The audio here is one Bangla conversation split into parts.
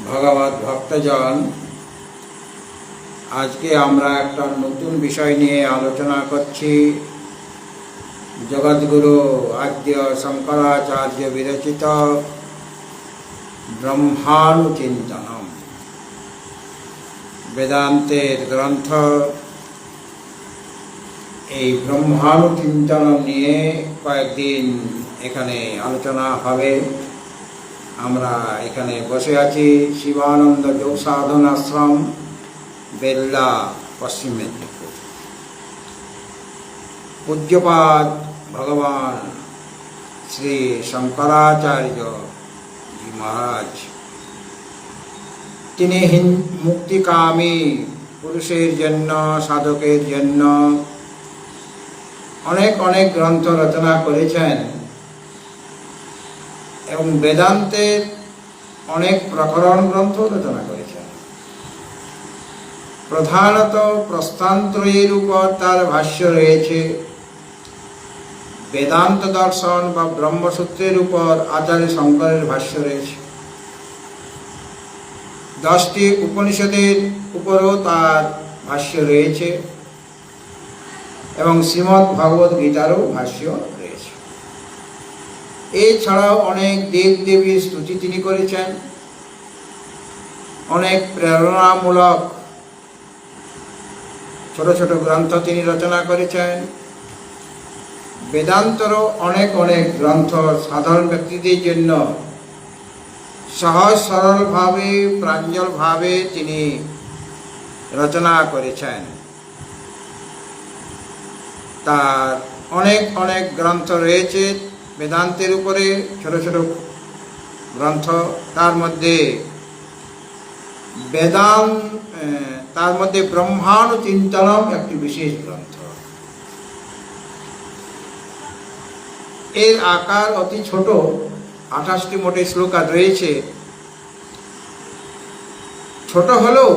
ভগবত ভক্তজন, আজকে আমরা একটা নতুন বিষয় নিয়ে আলোচনা করছি। জগৎগুরু আদ্য শঙ্করাচার্য বিরচিত ব্রহ্মানুচিন্তনম বেদান্তের গ্রন্থ। এই ব্রহ্মানুচিন্তনম নিয়ে কয়েকদিন এখানে আলোচনা হবে। আমরা এখানে বসে আছি শিবানন্দ যোগ সাধন আশ্রম, বেল্লা, পশ্চিম মেদিনীপুর। পূজ্যপাদ ভগবান শ্রী শঙ্করাচার্য জি মহারাজ, তিনি মুক্তিকামী পুরুষের জন্য, সাধকের জন্য অনেক অনেক গ্রন্থ রচনা করেছেন এবং বেদান্তের অনেক প্রকরণ গ্রন্থ রচনা করেছেন। প্রধানত প্রস্থানত্রয়ীর উপর তার ভাষ্য রয়েছে। বেদান্ত দর্শন বা ব্রহ্মসূত্রের উপর আচার্য শঙ্করের ভাষ্য রয়েছে। 10টি উপনিষদের উপরও তার ভাষ্য রয়েছে এবং শ্রীমদ্ ভগবদ গীতারও ভাষ্য রয়েছে। এছাড়াও অনেক দেব দেবীর স্তুতি তিনি করেছেন, অনেক প্রেরণামূলক ছোট ছোট গ্রন্থ তিনি রচনা করেছেন। বেদান্তরও অনেক অনেক গ্রন্থ সাধারণ ব্যক্তিদের জন্য সহজ সরলভাবে, প্রাঞ্জলভাবে তিনি রচনা করেছেন। তার অনেক অনেক গ্রন্থ রয়েছে বেদান্তের উপরে, ছোট ছোট গ্রন্থ। তার মধ্যে ব্রহ্মানুচিন্তনম একটি বিশেষ গ্রন্থ। এর আকার অতি ছোট, 28টি মোটে শ্লোক রয়েছে। ছোট হলেও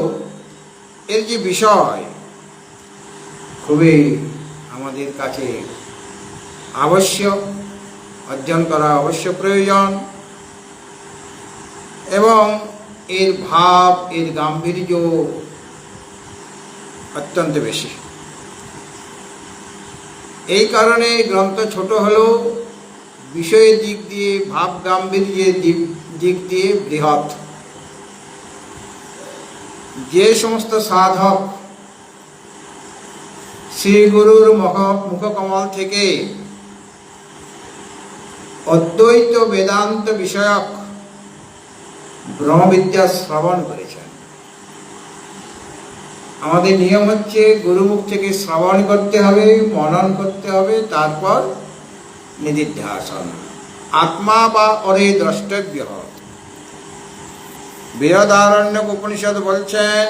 এর যে বিষয় খুবই আমাদের কাছে আবশ্যক, অধ্যয়ন করা অবশ্য প্রয়োজন এবং এর ভাব, এর গাম্ভীর্য অত্যন্ত বেশি। এই কারণে গ্রন্থ ছোট হলেও বিষয়ের দিক দিয়ে, ভাব গাম্ভীর্যের দিক দিয়ে বৃহৎ। যে সমস্ত সাধক শ্রী গুরুর মুখকমল থেকে অদ্বৈত বেদান্ত বিষয়ক ব্রহ্মবিদ্যা শ্রবণ করেছেন, আমাদের নিয়ম হচ্ছে গুরুমুখ থেকে শ্রবণ করতে হবে, মনন করতে হবে, তারপর নিদিধ্যাসন। আত্মা বা অরে দ্রষ্টব্য। বৃহদারণ্যক উপনিষদ বলছেন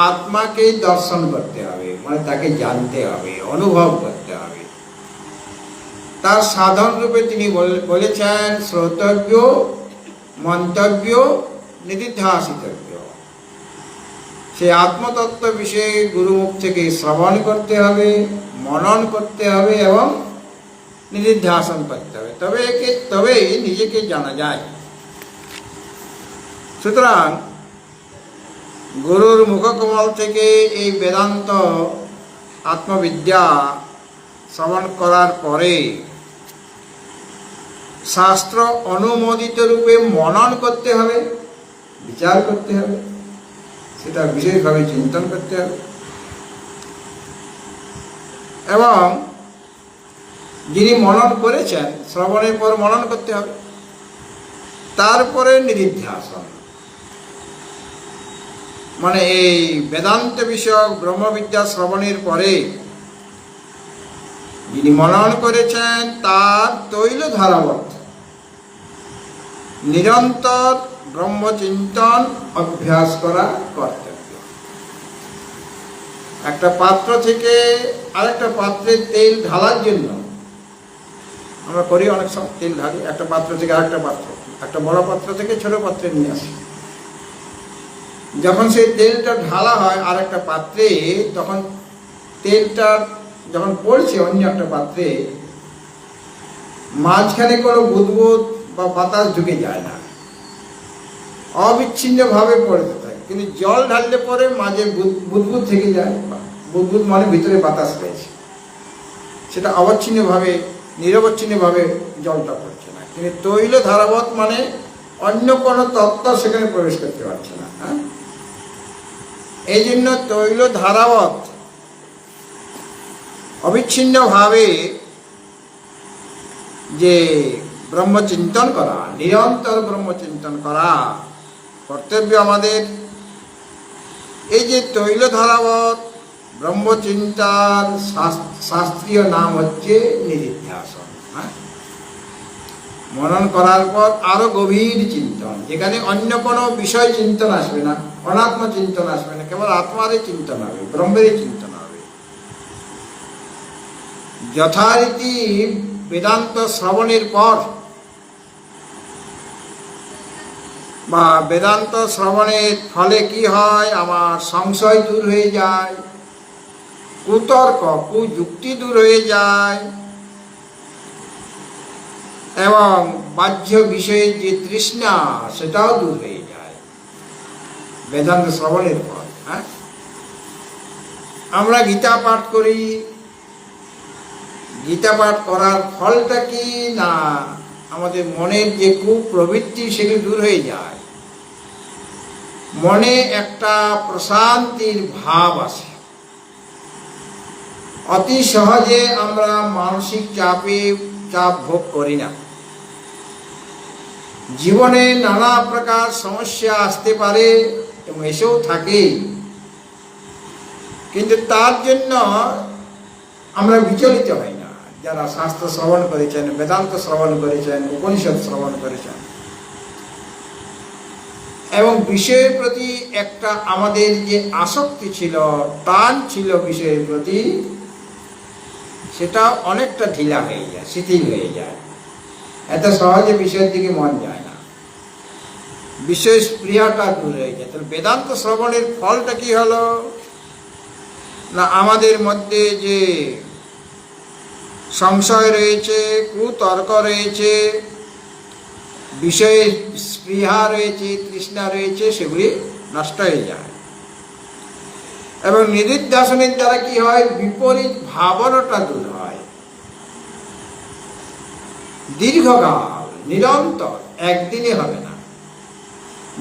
আত্মাকে দর্শন করতে হবে, মানে তাকে জানতে হবে, অনুভব করতে হবে। তার সাধন রূপে তিনি বলেছেন শ্রোতব্য, মন্তব্য, নিদিধ্যাসিতব্য। সেই আত্মতত্ত্ব বিষয়ে গুরুমুখ থেকে শ্রবণ করতে হবে, মনন করতে হবে এবং নিদিধ্যাসন করতে হবে, তবেই নিজেকে জানা যায়। সুতরাং গুরুর মুখকমল থেকে এই বেদান্ত আত্মবিদ্যা শ্রবণ করার পরে শাস্ত্র অনুমোদিত রূপে মনন করতে হবে, বিচার করতে হবে, সেটা বিশেষভাবে চিন্তন করতে হবে এবং যিনি মনন করেছেন শ্রবণের পর মনন করতে হবে। তারপরে নিদিধ্যাসন, মানে এই বেদান্ত বিষয়ক ব্রহ্মবিদ্যা শ্রবণের পরে যিনি মনন করেছেন তার তৈল ধারাবদ্ধ নিরন্তর ব্রহ্মচিন্তন অভ্যাস করা কর্তব্য। একটা পাত্র থেকে আরেকটা পাত্রে তেল ঢালার জন্য আমরা করি, অনেক সময় তেল ঢালি একটা পাত্র থেকে আরেকটা পাত্র, একটা বড় পাত্র থেকে ছোট পাত্রে নিয়ে আসি। যখন সেই তেলটা ঢালা হয় আর একটা পাত্রে, তখন তেলটা যখন পড়ছে অন্য একটা পাত্রে, মাঝখানে কোনো বুদবুদ বা বাতাস ঢুকে যায় না, অবিচ্ছিন্নভাবে পড়তে থাকে, কিন্তু জল ঢাললে পরে মাঝে বুদবুদ থেকে যায়, বুদবুদ মানে ভিতরে বাতাস রয়েছে, সেটা অবচ্ছিন্নভাবে নিরবচ্ছিন্নভাবে জলটা পড়ছে না। কিন্তু তৈল ধারাবত মানে অন্য কোনো তত্ত্ব সেখানে প্রবেশ করতে পারছে না। হ্যাঁ, এই জন্য তৈল ধারাবত অবিচ্ছিন্নভাবে যে ব্রহ্মচিন্তন করা, নিরন্তর ব্রহ্মচিন্তন করা কর্তব্য আমাদের। এই যে তৈল ধারাবত ব্রহ্মচিন্তার শাস্ত্রীয় নাম হচ্ছে নিদিধ্যাসন। হ্যাঁ, মনন করার পর আরো গভীর চিন্তন, যেখানে অন্য কোনো বিষয় চিন্তন আসবে না, অনাত্ম চিন্তন আসবে না, কেবল আত্মারই চিন্তন হবে, ব্রহ্মেরই চিন্তন হবে। যথারীতি বেদান্ত শ্রবণের পর বা বেদান্ত শ্রবণের ফলে কি হয়, আমার সংশয় দূর হয়ে যায়, কুতর্ক কুযুক্তি দূর হয়ে যায়, এবং বাহ্য বিষয়ের যে তৃষ্ণা সেটাও দূর হয়ে যায় বেদান্ত শ্রবণের পর। হ্যাঁ, আমরা গীতা পাঠ করি, গীতা পাঠ করার ফলটা কি না, আমাদের মনের যে কুপ্রবৃত্তি সেগুলি দূর হয়ে যায়, মনে একটা প্রশান্তির ভাব আসে। অতি সহজে আমরা মানসিক চাপ ভোগ করি না। জীবনে নানা প্রকার সমস্যা আসতে পারে এবং এসেও থাকে, কিন্তু তার জন্য আমরা বিচলিত হই না। যারা শাস্ত্র শ্রবণ করেছেন, বেদান্ত শ্রবণ করেছেন, উপনিষদ শ্রবণ করেছেন, এবং বিষয়ের প্রতি একটা আমাদের যে আসক্তি ছিল, টান ছিল বিষয়ের প্রতি, সেটা অনেকটা ঢিলা হয়ে যায়, শিথিল হয়ে যায়। এত সহজে বিষয়ের দিকে মন যায় না, বিষয় স্পৃহাটা দূর হয়ে যায়। তাহলে বেদান্ত শ্রবণের ফলটা কি হলো না, আমাদের মধ্যে যে সংশয় রয়েছে, কুতর্ক রয়েছে, বিষয়ে স্পৃহা রয়েছে, তৃষ্ণা রয়েছে, সেগুলি নষ্ট হয়ে যায়। এবং নিদিধ্যাসনের দ্বারা কি হয়, বিপরীত ভাবনাটা দূর হয়। দীর্ঘকাল নিরন্তর, একদিনে হবে না,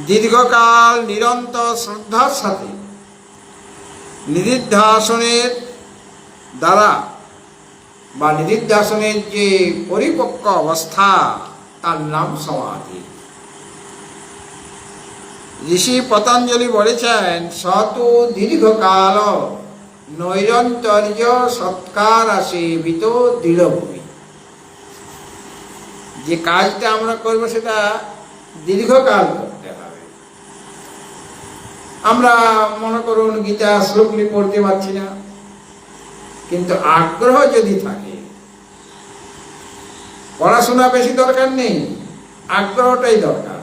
দীর্ঘকাল নিরন্তর শ্রদ্ধার সাথে নিদিধ্যাসনের দ্বারা বা নিদিধ্যাসনের যে পরিপক্ক অবস্থা, তার নাম সমাধি। ঋষি পতঞ্জলি বলেছেন, শতু দীর্ঘকাল নৈরন্তর্য সৎকার সেবিত দৃঢ়ভূমি। যে কাজটা আমরা করবো সেটা দীর্ঘকাল করতে হবে। আমরা মনে করুন গীতা শ্লোকগুলি পড়তে পারছি না, কিন্তু আগ্রহ যদি থাকে, পড়াশোনা বেশি দরকার নেই, আগ্রহটাই দরকার।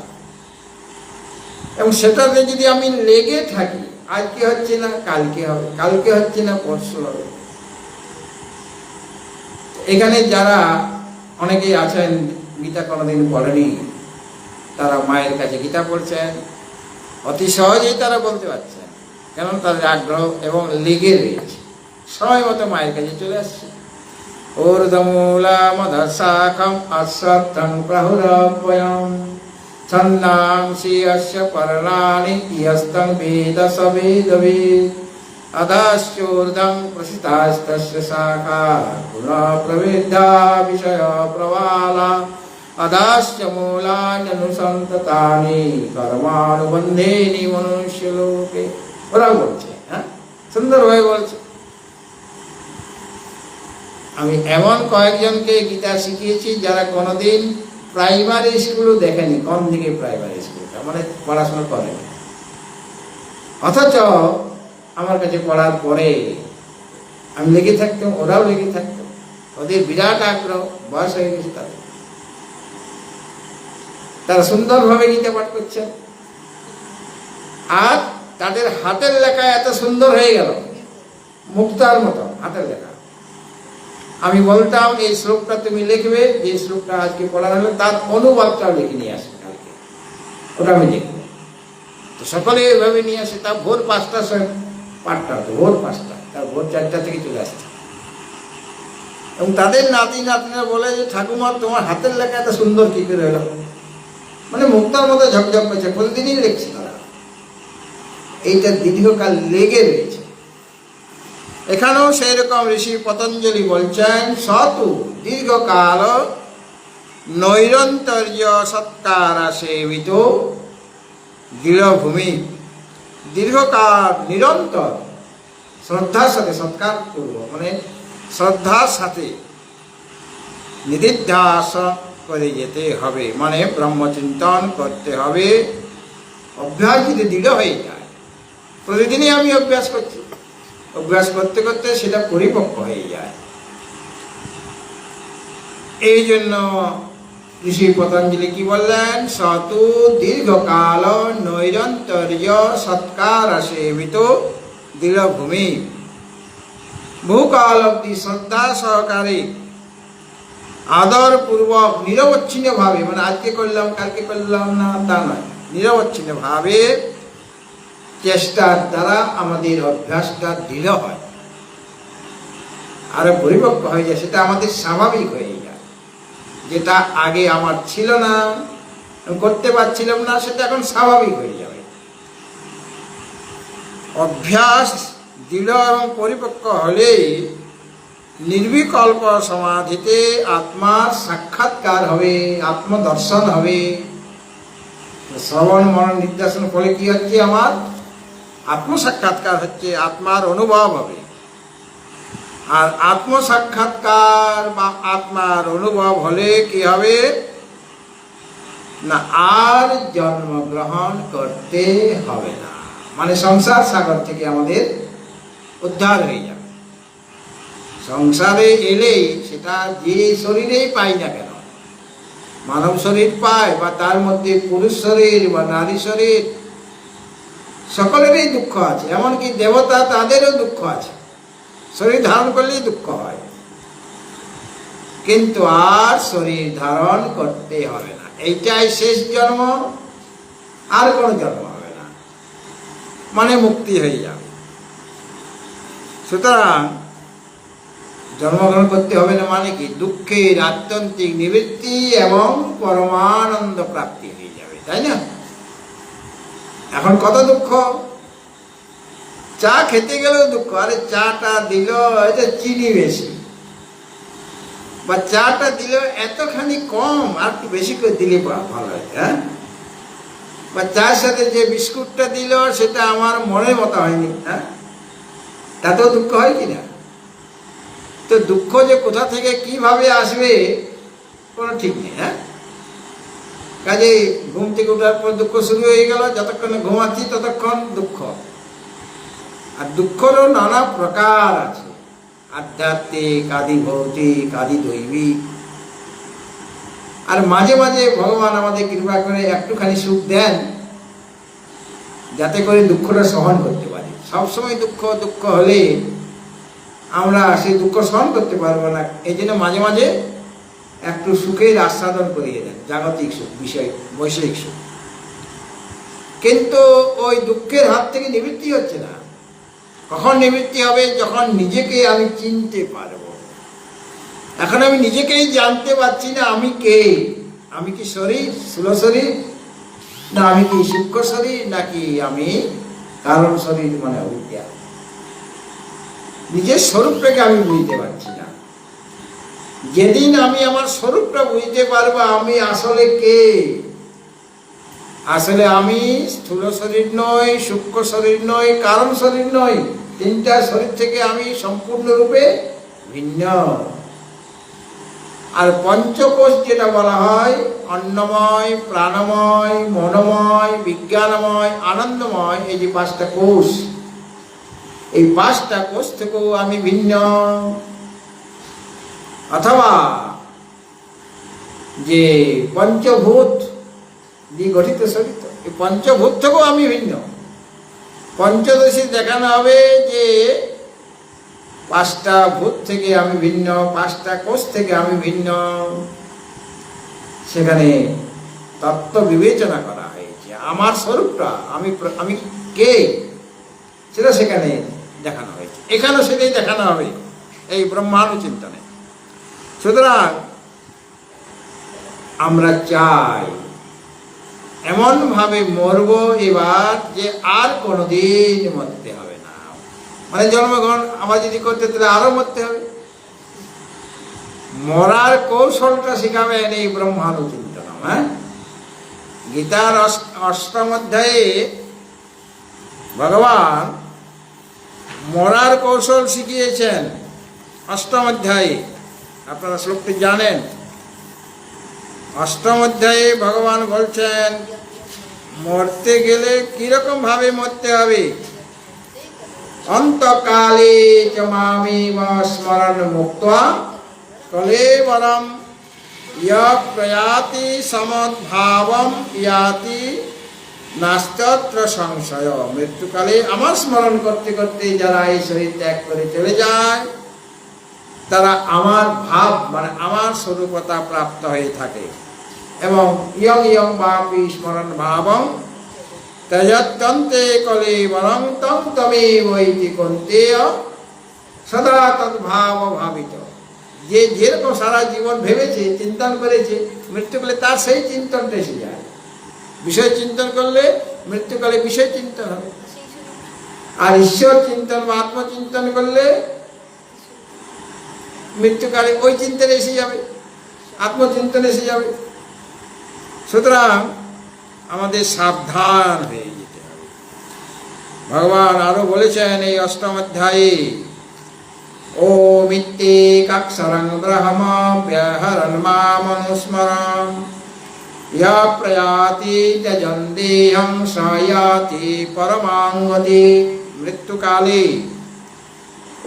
এবং সেটাতে যদি আমি লেগে থাকি, আজকে হচ্ছে না কালকে হবে, কালকে হচ্ছে না পরশু হবে। এখানে যারা অনেকেই আছেন গীতা কোনোদিন পড়েনি, তারা মায়ের কাছে গীতা পড়ছেন, অতি সহজেই তারা বলতে পারছেন, কেন তাদের আগ্রহ এবং লেগে রয়েছে, সময় মতো মায়ের কাছে চলে আসছে। ঊর্ধ্বমূলামধঃশাখম অশ্বত্থং প্রহুরভ্যয়ম ছন্দাংসি অস্য পর্ণানি ইয়স্তং বেদ স বেদবিদ অধশ্চূর্ধ্বং প্রসিতাস্তস্য শাখা পুনঃ প্রবৃদ্ধা বিষয় প্রবালা অধশ্চ মূলান্যনুসন্ততানি কর্মানুবন্ধেনি মনুষ্যলোকে। ওরা বলছে, হ্যাঁ, সুন্দরভাবে বলছে। আমি এমন কয়েকজনকে গীতা শিখিয়েছি যারা কোনোদিন প্রাইমারি স্কুলও দেখেনি, কম দিকে প্রাইমারি স্কুলটা, মানে পড়াশোনা করেনি, অথচ আমার কাছে পড়ার পরে আমি লেগে থাকতাম, ওরাও লেগে থাকতো, ওদের বিরাট আগ্রহ, বয়স হয়ে গেছে তাদের, তারা সুন্দরভাবে গীতা পাঠ করছে, আর তাদের হাতের লেখা এত সুন্দর হয়ে গেল, মুক্তার মতো হাতের লেখা। আমি বলতাম এই শ্লোকটা তুমি লিখবে, যে শ্লোকটা আজকে পড়া হলো তার অনুবাদটাও লিখে নিয়ে আসবে কালকে, ওটা আমি লিখবো। তো সকলে এভাবে নিয়ে আসে। তা ভোর 5টার সময় পাঠটা হতো, ভোর 5টা, তার ভোর 4টা থেকে চলে আসছে। এবং তাদের নাতি নাতনিরা বলে যে ঠাকুমা তোমার হাতের লেখা এত সুন্দর কি করে হলো, মানে মুক্তার মতো ঝকঝক করছে, প্রতিদিনই লিখছে তারা। এইটা দীর্ঘকাল লেগে রয়েছে। এখানেও সেই রকম ঋষি পতঞ্জলি বলছেন, সতু দীর্ঘকাল নৈরন্তর্য সৎকার সেবিত দৃঢ়ভূমি। দীর্ঘকাল নিরন্তর শ্রদ্ধার সাথে সৎকার করব, মানে শ্রদ্ধার সাথে নিদিধ্যাস করে যেতে হবে, মানে ব্রহ্মচিন্তন করতে হবে। অভ্যাস যদি দৃঢ় হয়ে যায়, প্রতিদিনই আমি অভ্যাস করছি, অভ্যাস করতে করতে সেটা পরিপক্ক হয়ে যায়। এই জন্য ঋষি পতঞ্জলি কি বললেন, সতু দীর্ঘকাল নৈরন্তর্য সৎকার সেবিত দৃঢ়ভূমি। বহুকাল অব্দি শ্রদ্ধা সহকারে আদর পূর্বক নিরবচ্ছিন্ন ভাবে, মানে আজকে করলাম কালকে করলাম না তা নয়, নিরবচ্ছিন্ন ভাবে চেষ্টার দ্বারা আমাদের অভ্যাসটা দৃঢ় হয়, আরো পরিপক্ক হয়ে যায়, সেটা আমাদের স্বাভাবিক হয়ে যায়। যেটা আগে আমার ছিল না, করতে পারছিলাম না, সেটা এখন স্বাভাবিক হয়ে যাবে। অভ্যাস দৃঢ় এবং পরিপক্ক হলেই নির্বিকল্প সমাধিতে আত্মার সাক্ষাৎকার হবে, আত্মদর্শন হবে। শ্রবণ মনন নির্দেশন ফলে কি হচ্ছে, আমার আত্মসাক্ষাৎকার হচ্ছে, আত্মার অনুভব হবে। আর আত্মসাক্ষাৎকার বা আত্মার অনুভব হলে কি হবে না, আর জন্মগ্রহণ করতে হবে না, মানে সংসার সাগর থেকে আমাদের উদ্ধার হয়ে যাবে। সংসারে এলেই সেটা যে শরীরেই পাই না কেন, মানব শরীর পায় বা তার মধ্যে পুরুষ শরীর বা নারী শরীর, সকলেরই দুঃখ আছে, এমনকি দেবতা তাদেরও দুঃখ আছে, শরীর ধারণ করলেই দুঃখ হয়। কিন্তু আর শরীর ধারণ করতে হবে না, এইটাই শেষ জন্ম, আর কোনো জন্ম হবে না, মানে মুক্তি হয়ে যাবে। সুতরাং জন্মগ্রহণ করতে হবে না মানে কি, দুঃখের আত্যন্তিক নিবৃত্তি এবং পরমানন্দ প্রাপ্তি হয়ে যাবে, তাই না? এখন কত দুঃখ, চা খেতে গেলেও দুঃখ, আরে চাটা দিল এটা চিনি বেশি, বা চাটা দিল এতখানি কম, আর একটু বেশি করে দিলে ভালো হয়, হ্যাঁ? বা চার সাথে যে বিস্কুটটা দিল সেটা আমার মনের মতো হয়নি, হ্যাঁ, তাতেও দুঃখ হয় কিনা? তো দুঃখ যে কোথা থেকে কিভাবে আসবে কোনো ঠিক নেই, হ্যাঁ? কাজে ঘুম থেকে ওঠার পর দুঃখ শুরু হয়ে গেল, যতক্ষণ ঘুমাচ্ছি ততক্ষণ দুঃখ। আর দুঃখেরও নানা প্রকার আছে, আধ্যাত্মিক, আদি ভৌতিক, আদি দৈবিক। আর মাঝে মাঝে ভগবান আমাদের কৃপা করে একটুখানি সুখ দেন, যাতে করে দুঃখটা সহন করতে পারি। সবসময় দুঃখ দুঃখ হলে আমরা সেই দুঃখ সহন করতে পারবো না, এই জন্য মাঝে মাঝে একটু সুখের আস্বাদন করিয়ে দেন, জাগতিক সুখ, বিষয় বৈষয়িক সুখ। কিন্তু ওই দুঃখের হাত থেকে নিবৃত্তি হচ্ছে না। কখন নিবৃত্তি হবে? যখন নিজেকে আমি চিনতে পারবো। এখন আমি নিজেকেই জানতে পারছি না আমি কে, আমি কি শরীর, স্থূল শরীর, না আমি কি সূক্ষ্ম শরীর, নাকি আমি কারণ শরীর, মানে অবিদ্যা। নিজের স্বরূপটাকে আমি বুঝতে পারছি না। যেদিন আমি আমার স্বরূপটা বুঝতে পারবো, আমি আসলে কে, আসলে আমি স্থূল শরীর নই, সূক্ষ্ম শরীর নই, কারণ শরীর নই, তিনটা শরীর থেকে আমি সম্পূর্ণরূপে ভিন্ন। আর পঞ্চকোষ যেটা বলা হয়, অন্নময়, প্রাণময়, মনোময়, বিজ্ঞানময়, আনন্দময়, এই যে 5টা কোষ, এই 5টা কোষ থেকেও আমি ভিন্ন। অথবা যে পঞ্চভূত দিয়ে গঠিত শরীর, এই পঞ্চভূত থেকেও আমি ভিন্ন। পঞ্চদশী দেখানো হবে যে 5টা ভূত থেকে আমি ভিন্ন, 5টা কোষ থেকে আমি ভিন্ন। সেখানে তত্ত্ব বিবেচনা করা হয়েছে। আমার স্বরূপটা, আমি কে, সেটা সেখানে দেখানো হয়েছে। এখানেও সেটাই দেখানো হবে এই ব্রহ্মানুচিন্তনে। সুতরাং আমরা চাই এমনভাবে মরব এবার যে আর কোনোদিন মরতে হবে না। মানে জন্মগ্রহণ আবার যদি করতে তাহলে আরো মরতে হবে। মরার কৌশলটা শিখাবেন এই ব্রহ্মানুচিন্তন। হ্যাঁ, গীতার অষ্টম অধ্যায়ে ভগবান মরার কৌশল শিখিয়েছেন। অষ্টম অধ্যায়ে আপনারা শ্লোকটি জানেন। অষ্টম অধ্যায়ে ভগবান বলছেন মরতে গেলে কিরকম ভাবে মরতে হবে। অন্তকালে চ মামেব স্মরণ মুক্ত্বা কলেবরম ইয় প্রয়াতি সমদ্ভাবম ইয়াতি নাস্ত্যত্র সংশয়। মৃত্যুকালে আমার স্মরণ করতে করতে যারা এই শরীর ত্যাগ করে চলে যায় তারা আমার ভাব মানে আমার স্বরূপতা প্রাপ্ত হয়ে থাকে। এবং ইয়ং ইয়ং বাপি স্মরণ ভাবং ত্যজত্যন্তে কলেবরং তং তমেবৈতি কন্তেয় সদা তদ্ভাব ভাবিত। যে যেরকম সারা জীবন ভেবেছে, চিন্তন করেছে, মৃত্যুকালে তার সেই চিন্তনটা এসে যায়। বিষয় চিন্তন করলে মৃত্যুকালে বিষয় চিন্তন হবে, আর ঈশ্বর চিন্তন বা আত্মচিন্তন করলে মৃত্যুকালে ওই চিন্তন এসে যাবে, আত্মচিন্তন এসে যাবে। সুতরাং আমাদের সাবধান হয়ে যেতে হবে। ভগবান আরো বলেছেন এই অষ্টম অধ্যায়ে, ওমিত্যেকাক্ষরং ব্রহ্ম ব্যহরণ মামনুস্মরণ ইয় প্রয়াতি ত্যজন দেহং স ইয়াতি পরমাং গতি। মৃত্যুকালে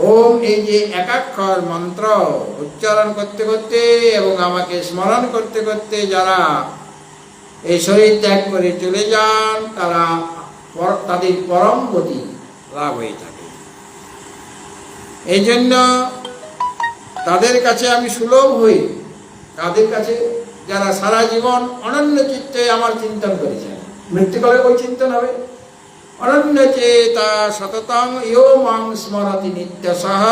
ওম এই যে একাক্ষর মন্ত্র উচ্চারণ করতে করতে এবং আমাকে স্মরণ করতে করতে যারা এই শরীর ত্যাগ করে চলে যান তারা তাদের পরম গতি লাভ হয়ে থাকে। এই জন্য তাদের কাছে আমি সুলভ হই। তাদের কাছে যারা সারা জীবন অনন্য চিত্তে আমার চিন্তন করেছেন, মৃত্যুকালে ওই চিন্তন হবে। অনন্য চেতা সততং ইয়ো মাং স্মরতি নিত্যসহ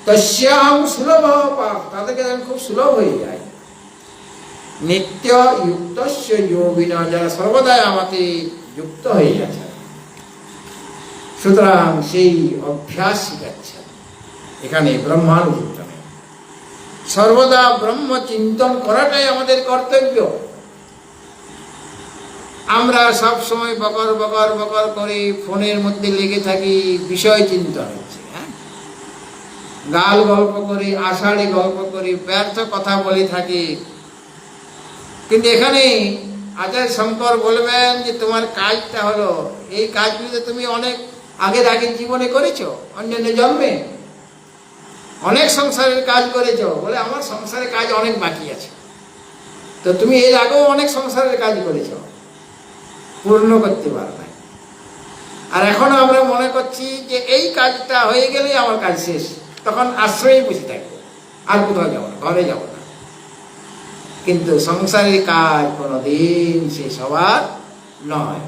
তস্যাং সুলভ পাপ। তাদেরকে আমি খুব সুলভ হয়ে যাই। নিত্য যুক্তস্য যোগিনা, যারা সর্বদাই আমাকে যুক্ত হয়ে গেছে। সুতরাং সেই অভ্যাস শিখাচ্ছেন এখানে ব্রহ্মানুচিন্তনে। সর্বদা ব্রহ্ম চিন্তন করাটাই আমাদের কর্তব্য। আমরা সব সময় বকর বকর বকর করে ফোনের মধ্যে লেগে থাকি, বিষয় চিন্তন হচ্ছে। হ্যাঁ, গাল গল্প করি, আষাঢ়ে গল্প করি, ব্যর্থ কথা বলে থাকি। কিন্তু এখানে আচার্য শঙ্কর বলবেন যে তোমার কাজটা হলো এই কাজগুলো তুমি অনেক আগের জীবনে করেছো, অন্যান্য জন্মে অনেক সংসারের কাজ করেছো। বলে আমার সংসারের কাজ অনেক বাকি আছে। তো তুমি এর আগেও অনেক সংসারের কাজ করেছো, পূর্ণ করতে পারো না। আর এখন আমরা মনে করছি যে এই কাজটা হয়ে গেলেই আমার কাজ শেষ, তখন আশ্রয়ে বসে থাকবো, আর কোথাও যাবো না, ঘরে যাবো না। কিন্তু সংসারের কাজ কোনোদিন শেষ হবার নয়।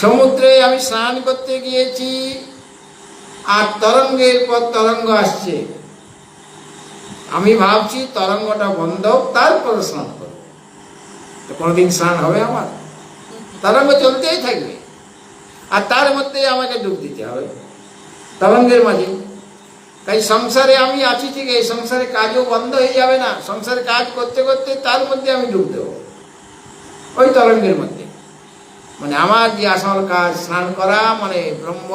সমুদ্রে আমি স্নান করতে গিয়েছি, আর তরঙ্গের পর তরঙ্গ আসছে। আমি ভাবছি তরঙ্গটা বন্ধ হোক, তারপর স্নান করবো। তো কোনোদিন স্নান হবে আমার? তরঙ্গ চলতেই থাকবে, আর তার মধ্যে আমাকে ডুব দিতে হবে তরঙ্গের মাঝে। তাই সংসারে আমি আছি ঠিক, এই সংসারে কাজও বন্ধ হয়ে যাবে না। সংসারে কাজ করতে করতে তার মধ্যে আমি ডুব দেবো, ওই তরঙ্গের মধ্যে। মানে আমার যে আসল কাজ স্নান করা, মানে ব্রহ্ম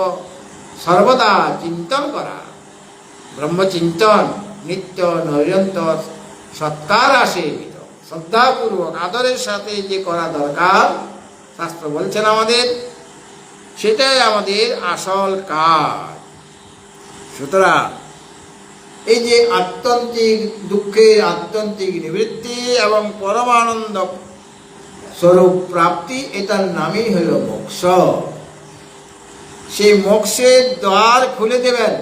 সর্বদা চিন্তন করা। ব্রহ্মচিন্তন নিত্য নৈরন্তর সৎকার আসে, শ্রদ্ধাপূর্বক আদরের সাথে যে করা দরকার, শাস্ত্র বলছেন আমাদের, সেটাই আমাদের আসল কাজ। সুতরাং এই যে আত্যন্তিক দুঃখের আত্যন্তিক নিবৃত্তি এবং পরমানন্দ স্বরূপ প্রাপ্তি, এটার নামই হল মোক্ষ। সেই মোক্ষের দ্বার খুলে দেবেন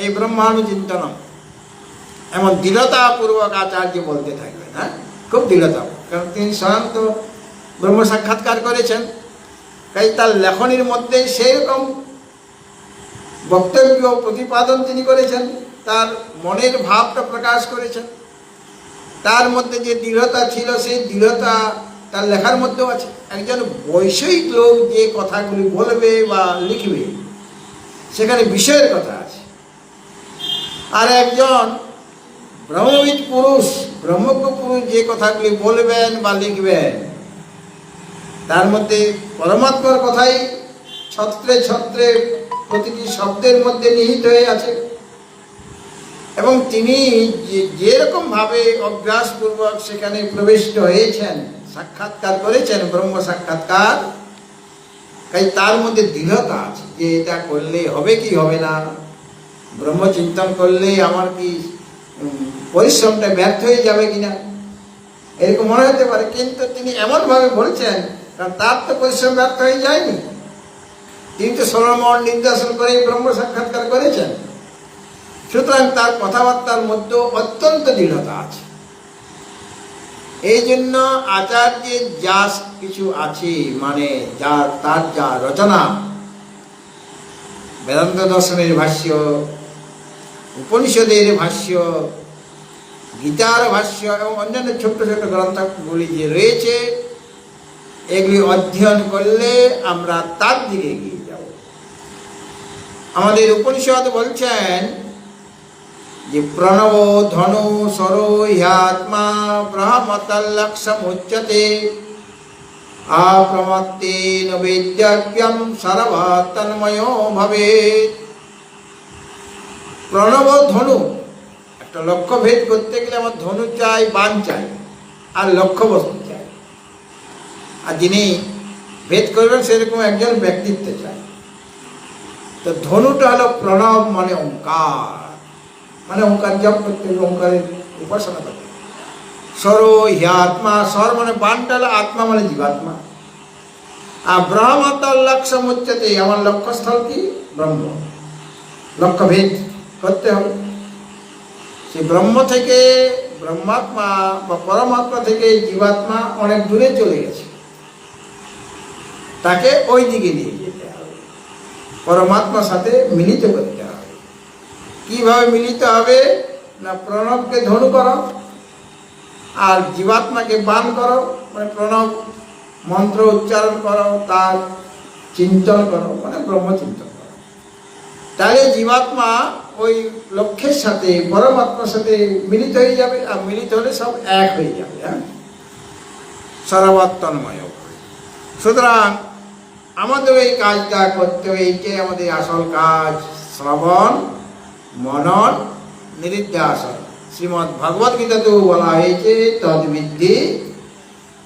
এই ব্রহ্মানুচিন্তন। এমন দৃঢ়তাপূর্বক আচার্য বলতে থাকবেন। হ্যাঁ, খুব দৃঢ়তা, কারণ তিনি স্বয়ং তো ব্রহ্ম সাক্ষাৎকার করেছেন, তাই তার লেখনীর মধ্যে সেরকম বক্তব্য প্রতিপাদন তিনি করেছেন, তার মনের ভাবটা প্রকাশ করেছেন। তার মধ্যে যে দৃঢ়তা ছিল সেই দৃঢ়তা তার লেখার মধ্যেও আছে। একজন বৈষয়িক লোক যে কথাগুলি বলবে বা লিখবে সেখানে বিষয়ের কথা আছে, আর একজন ব্রহ্মবিদ পুরুষ, ব্রহ্মজ্ঞ পুরুষ যে কথাগুলি বলবেন বা লিখবেন তার মধ্যে পরমাত্মার কথাই ছত্রে ছত্রে প্রতিটি শব্দের মধ্যে নিহিত হয়ে আছে। এবং তিনি যেরকমভাবে অভ্যাসপূর্বক সেখানে প্রবিষ্ট হয়েছেন, সাক্ষাৎকার করেছেন ব্রহ্ম সাক্ষাৎকার, তাই তার মধ্যে দৃঢ়তা আছে যে এটা করলে হবে কি হবে না, ব্রহ্মচিন্তন করলে আমার কি পরিশ্রমটা ব্যর্থ হয়ে যাবে কিনা, এরকম মনে হতে পারে। কিন্তু তিনি এমনভাবে বলছেন, কারণ তার তো পরিশ্রম ব্যর্থ হয়ে যায়নি, তিনি তো শ্রবণ নির্দেশন করে ব্রহ্ম সাক্ষাৎকার করেছেন। সুতরাং তার কথাবার্তার মধ্যে অত্যন্ত দৃঢ়তা আছে। এই জন্য আচার্যের যা কিছু আছে, মানে তার যা রচনা, বেদান্ত দর্শনের ভাষ্য, উপনিষদের ভাষ্য, গীতার ভাষ্য এবং অন্যান্য ছোট্ট ছোট্ট গ্রন্থগুলি যে রয়েছে, এগুলি অধ্যয়ন করলে আমরা তার দিকে এগিয়ে যাব। আমাদের উপনিষদ বলছেন যে প্রণব ধনু সরো হ্যাত্মা ব্রহ্মতল্লক্ষমুচ্যতে আপ্রমত্তেন বেদ্যব্যম সর্বতন্ময় ভবেৎ। প্রণব ধনু, একটা লক্ষ্য ভেদ করতে গেলে আমার ধনু চাই, বাণ চাই, আর লক্ষ্য বস্তু চাই, আর যিনি ভেদ করবেন সেরকম একজন ব্যক্তিত্ব চাই। তো ধনুটা হলো প্রণব, মানে ওঙ্কার, মানে ওঙ্কার জপ করতে হবে, ওঙ্কারের উপাসনা করতে হবে। স্বর হ্যাত্মা, স্বর মানে বাণটা হলো আত্মা, মানে জীবাত্মা। আর ব্রহ্মতল লক্ষ্য মুচ্যতে, আমার লক্ষ্যস্থল কি? ব্রহ্ম। লক্ষ্য ভেদ করতে হবে। সেই ব্রহ্ম থেকে ব্রহ্মাত্মা বা পরমাত্মা থেকে জীবাত্মা অনেক দূরে চলে গেছে, তাকে ওই দিকে নিয়ে যেতে হবে, পরমাত্মার সাথে মিলিত করতে হবে। কিভাবে মিলিত হবে? না প্রণবকে ধনু করো আর জীবাত্মাকে বাণ করো, মানে প্রণব মন্ত্র উচ্চারণ করো, তার চিন্তন করো, মানে ব্রহ্মচিন্তন করো। তাহলে জীবাত্মা ওই লক্ষ্যের সাথে পরমাত্মার সাথে মিলিত হয়ে যাবে, আর মিলিত হলে সব এক হয়ে যাবে, হ্যাঁ, সর্বতন্ময়। সুতরাং আমাদের এই কাজটা করতে হবে, এইটাই আমাদের আসল কাজ, শ্রবণ মনন নিদিধ্যাসন। শ্রীমদ্ ভগবদ গীতাতেও বলা হয়েছে তদ্বিদ্ধি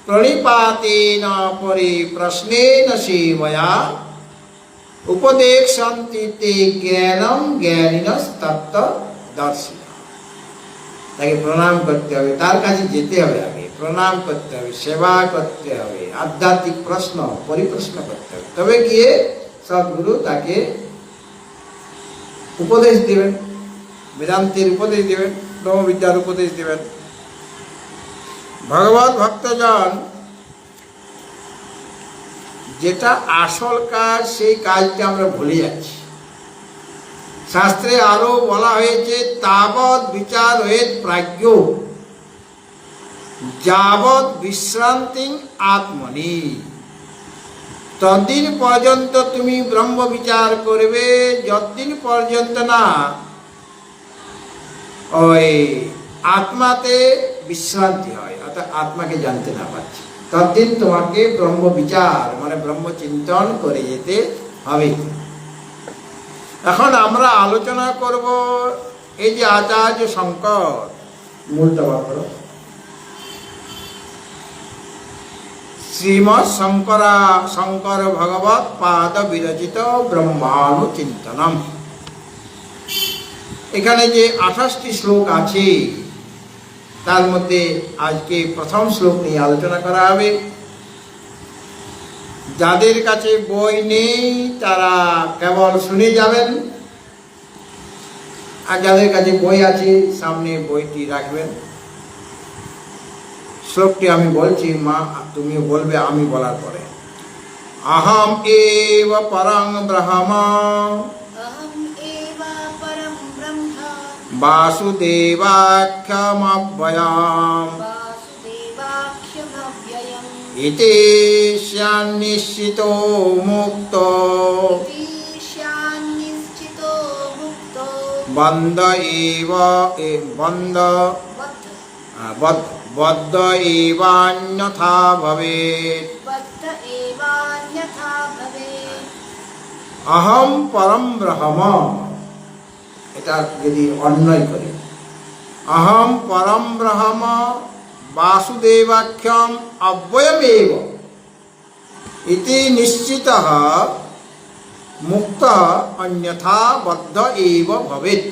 প্রণিপাতেন পরিপ্রশ্নেন সেবয়া উপদেশন্তি তে জ্ঞানম জ্ঞানিনস্তত্ত্বদর্শিনঃ। তাকে প্রণাম করতে হবে, তার কাছে যেতে হবে, আগে প্রণাম করতে হবে, সেবা করতে হবে, আধ্যাত্মিক প্রশ্ন পরিপ্রশ্ন করতে হবে, তবে গিয়ে সদ্গুরু তাকে উপদেশ দেবেন, বেদান্তের উপদেশ দেবেন, ব্রহ্মবিদ্যার উপদেশ দেবেন। ভগবত ভক্তজন যেটা আসল কাজ, সেই কাজটা আমরা ভুলে যাচ্ছি। শাস্ত্রে আরো বলা হয়েছে তাবৎ বিচার হয়েত প্রাজ্ঞ যাবৎ বিশ্রান্তি আত্মনি। ততদিন পর্যন্ত তুমি ব্রহ্ম বিচার করবে যতদিন পর্যন্ত না ওই আত্মাতে বিশ্রান্তি হয়, অর্থাৎ আত্মাকে জানতে না পারছি, ততদিন তোমাকে ব্রহ্ম বিচার মানে ব্রহ্ম চিন্তন করে যেতে হবে। এখন আমরা আলোচনা করব এই যে আচার্য শঙ্কর, মূলটা বাক্য শ্রীমৎ শঙ্কর ভগবৎ পাদ বিরচিত ব্রহ্মানুচিন্তনম। এখানে যে 28টি শ্লোক আছে তার মধ্যে আজকে প্রথম শ্লোক নিয়ে আলোচনা করা হবে। যাদের কাছে বই নেই তারা কেবল শুনে যাবেন, আর যাদের কাছে বই আছে সামনে বইটি রাখবেন। শ্লোকটি আমি বলছি, মা তুমিও বলবে আমি বলার পরে। अहम एव परं ब्रह्म अहम एव परं ब्रह्म वासुदेवाख्यमव्ययम् वासुदेवाख्यमव्ययम् इति स्यान्निश्चितो मुक्तो ईशान्यश्चितो मुक्तो बन्ध एव बद्ध एवान्यथा भवेत्। बद्ध एवान्यथा भवेत्। अहम परम ब्रह्म, এটা যদি অন্যয় করি, अहम परम ब्रह्म वासुदेवाख्यम अव्ययमेव इति निश्चितः मुक्तः अन्यथा बद्ध एव भवेत्।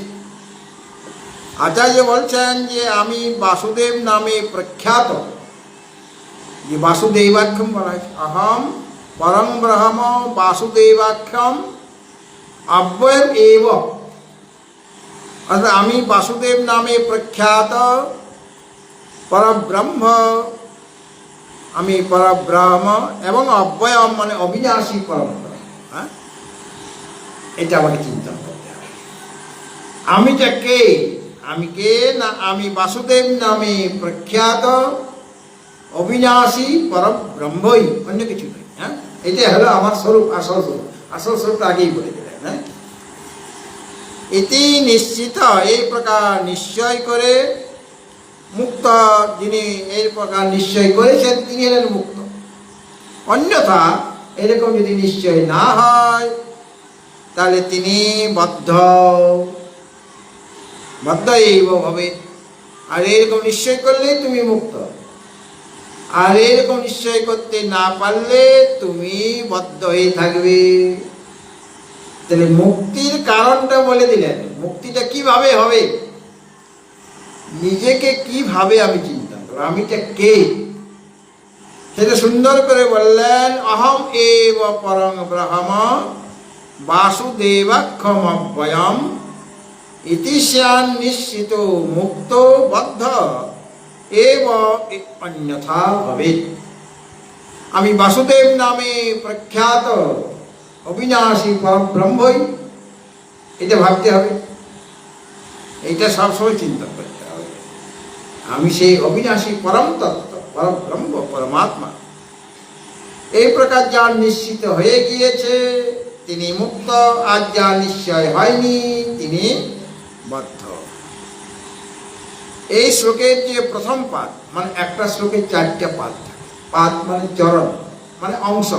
আচার্য বলছেন যে আমি বাসুদেব নামে প্রখ্যাত, যে বাসুদেবাখ্যম বলা হয়েছে, অহম পরম ব্রহ্ম বাসুদেবাখ্যম অব্যয়ম এব, অর্থাৎ আমি বাসুদেব নামে প্রখ্যাত পরব্রহ্ম, আমি পরব্রহ্ম এবং অব্যয়ম মানে অবিনাশী পরম্পরা। হ্যাঁ, এটা আমাকে চিন্তা করতে হবে। আমিটা কে? আমি কে না, আমি বাসুদেব নামে প্রখ্যাত অবিনাশী পরব্রহ্মই, অন্য কিছু নয়। হ্যাঁ, এটাই হলো আমার স্বরূপ, আসল স্বরূপ। আসল স্বরূপটা আগেই বলে দিলেন। হ্যাঁ, ইতি নিশ্চিত, এই প্রকার নিশ্চয় করে মুক্ত, যিনি এই প্রকার নিশ্চয় করেছেন তিনি হলেন মুক্ত। অন্যথা এরকম যদি নিশ্চয় না হয় তাহলে তিনি বদ্ধ এইব হবে। আর এরকম নিশ্চয় করলে তুমি মুক্ত, আর এরকম নিশ্চয় করতে না পারলে তুমি বদ্ধ হয়ে থাকবে। তাহলে মুক্তির কারণটা বলে দিলেন। মুক্তিটা কিভাবে হবে? নিজেকে কিভাবে আমি চিন্তা করব, আমিটা কে, সেটা সুন্দর করে বললেন। অহম এব পরং ব্রহ্ম বাসুদেবাখ্যম অব্যয়ম ইতি স্যান্নিশ্চিত মুক্ত বদ্ধ এব অন্যথা ভবেৎ। আমি বাসুদেব নামে প্রখ্যাত অবিনাশী পরব্রহ্মই, এটা ভাবতে হবে, এইটা সবসময় চিন্তা করতে হবে। আমি সেই অবিনাশী পরম তত্ত্ব, পরব্রহ্ম, পরমাত্মা। এই প্রকার যার নিশ্চিত হয়ে গিয়েছে তিনি মুক্ত, আর যার নিশ্চয় হয়নি তিনি বদ্ধ। এই শ্লোকের যে প্রথম পাদ, মানে একটা শ্লোকের 4টা পাদ থাকে। পাদ মানে চরণ, মানে অংশ।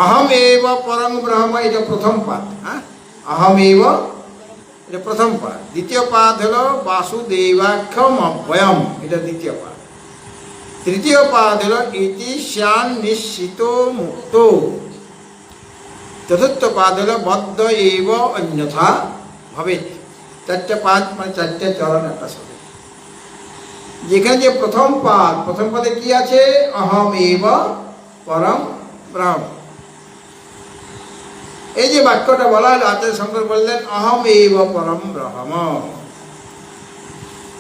অহম এব পরং ব্রহ্ম, এটা প্রথম পাদ। হ্যাঁ, অহম এব এটা প্রথম পাদ। দ্বিতীয় পাদ হলো বাসুদেবাখ্যম অব্যয়ম, এটা দ্বিতীয় পাদ। তৃতীয় পাদ হলো ইতি স্যান্নিশ্চিত মুক্ত। চতুর্থ পাদ হলো বদ্ধ এব অন্যথা ভবেৎ। 4টা পাদ মানে 4টা চরণ একটা শ্লোকে। যেখানে যে প্রথম পাদ, প্রথম পাদে কি আছে? অহম এব পরম ব্রহ্ম। এই যে বাক্যটা বলা হলো, আচার্য শঙ্কর বললেন অহম এব পরম ব্রহ্ম।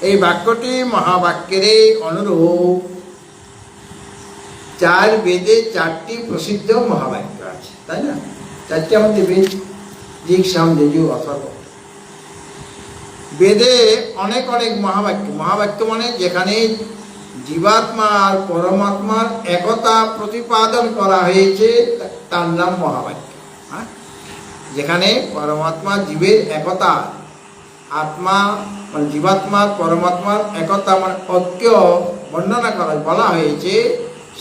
এই বাক্যটি মহাবাক্যের অনুরূপ। 4 বেদে 4টি প্রসিদ্ধ মহাবাক্য আছে, তাই না? 4টি আমাদের বেদ, ঋক্, সাম, যজুঃ, অথর্ব। বেদে অনেক অনেক মহাবাক্য। মহাবাক্য মানে যেখানে জীবাত্মা আর পরমাত্মার একতা প্রতিপাদন করা হয়েছে তার নাম মহাবাক্য। হ্যাঁ, যেখানে পরমাত্মা জীবের একতা, আত্মা মানে জীবাত্মার পরমাত্মার একতা মানে ঐক্য বর্ণনা করা বলা হয়েছে,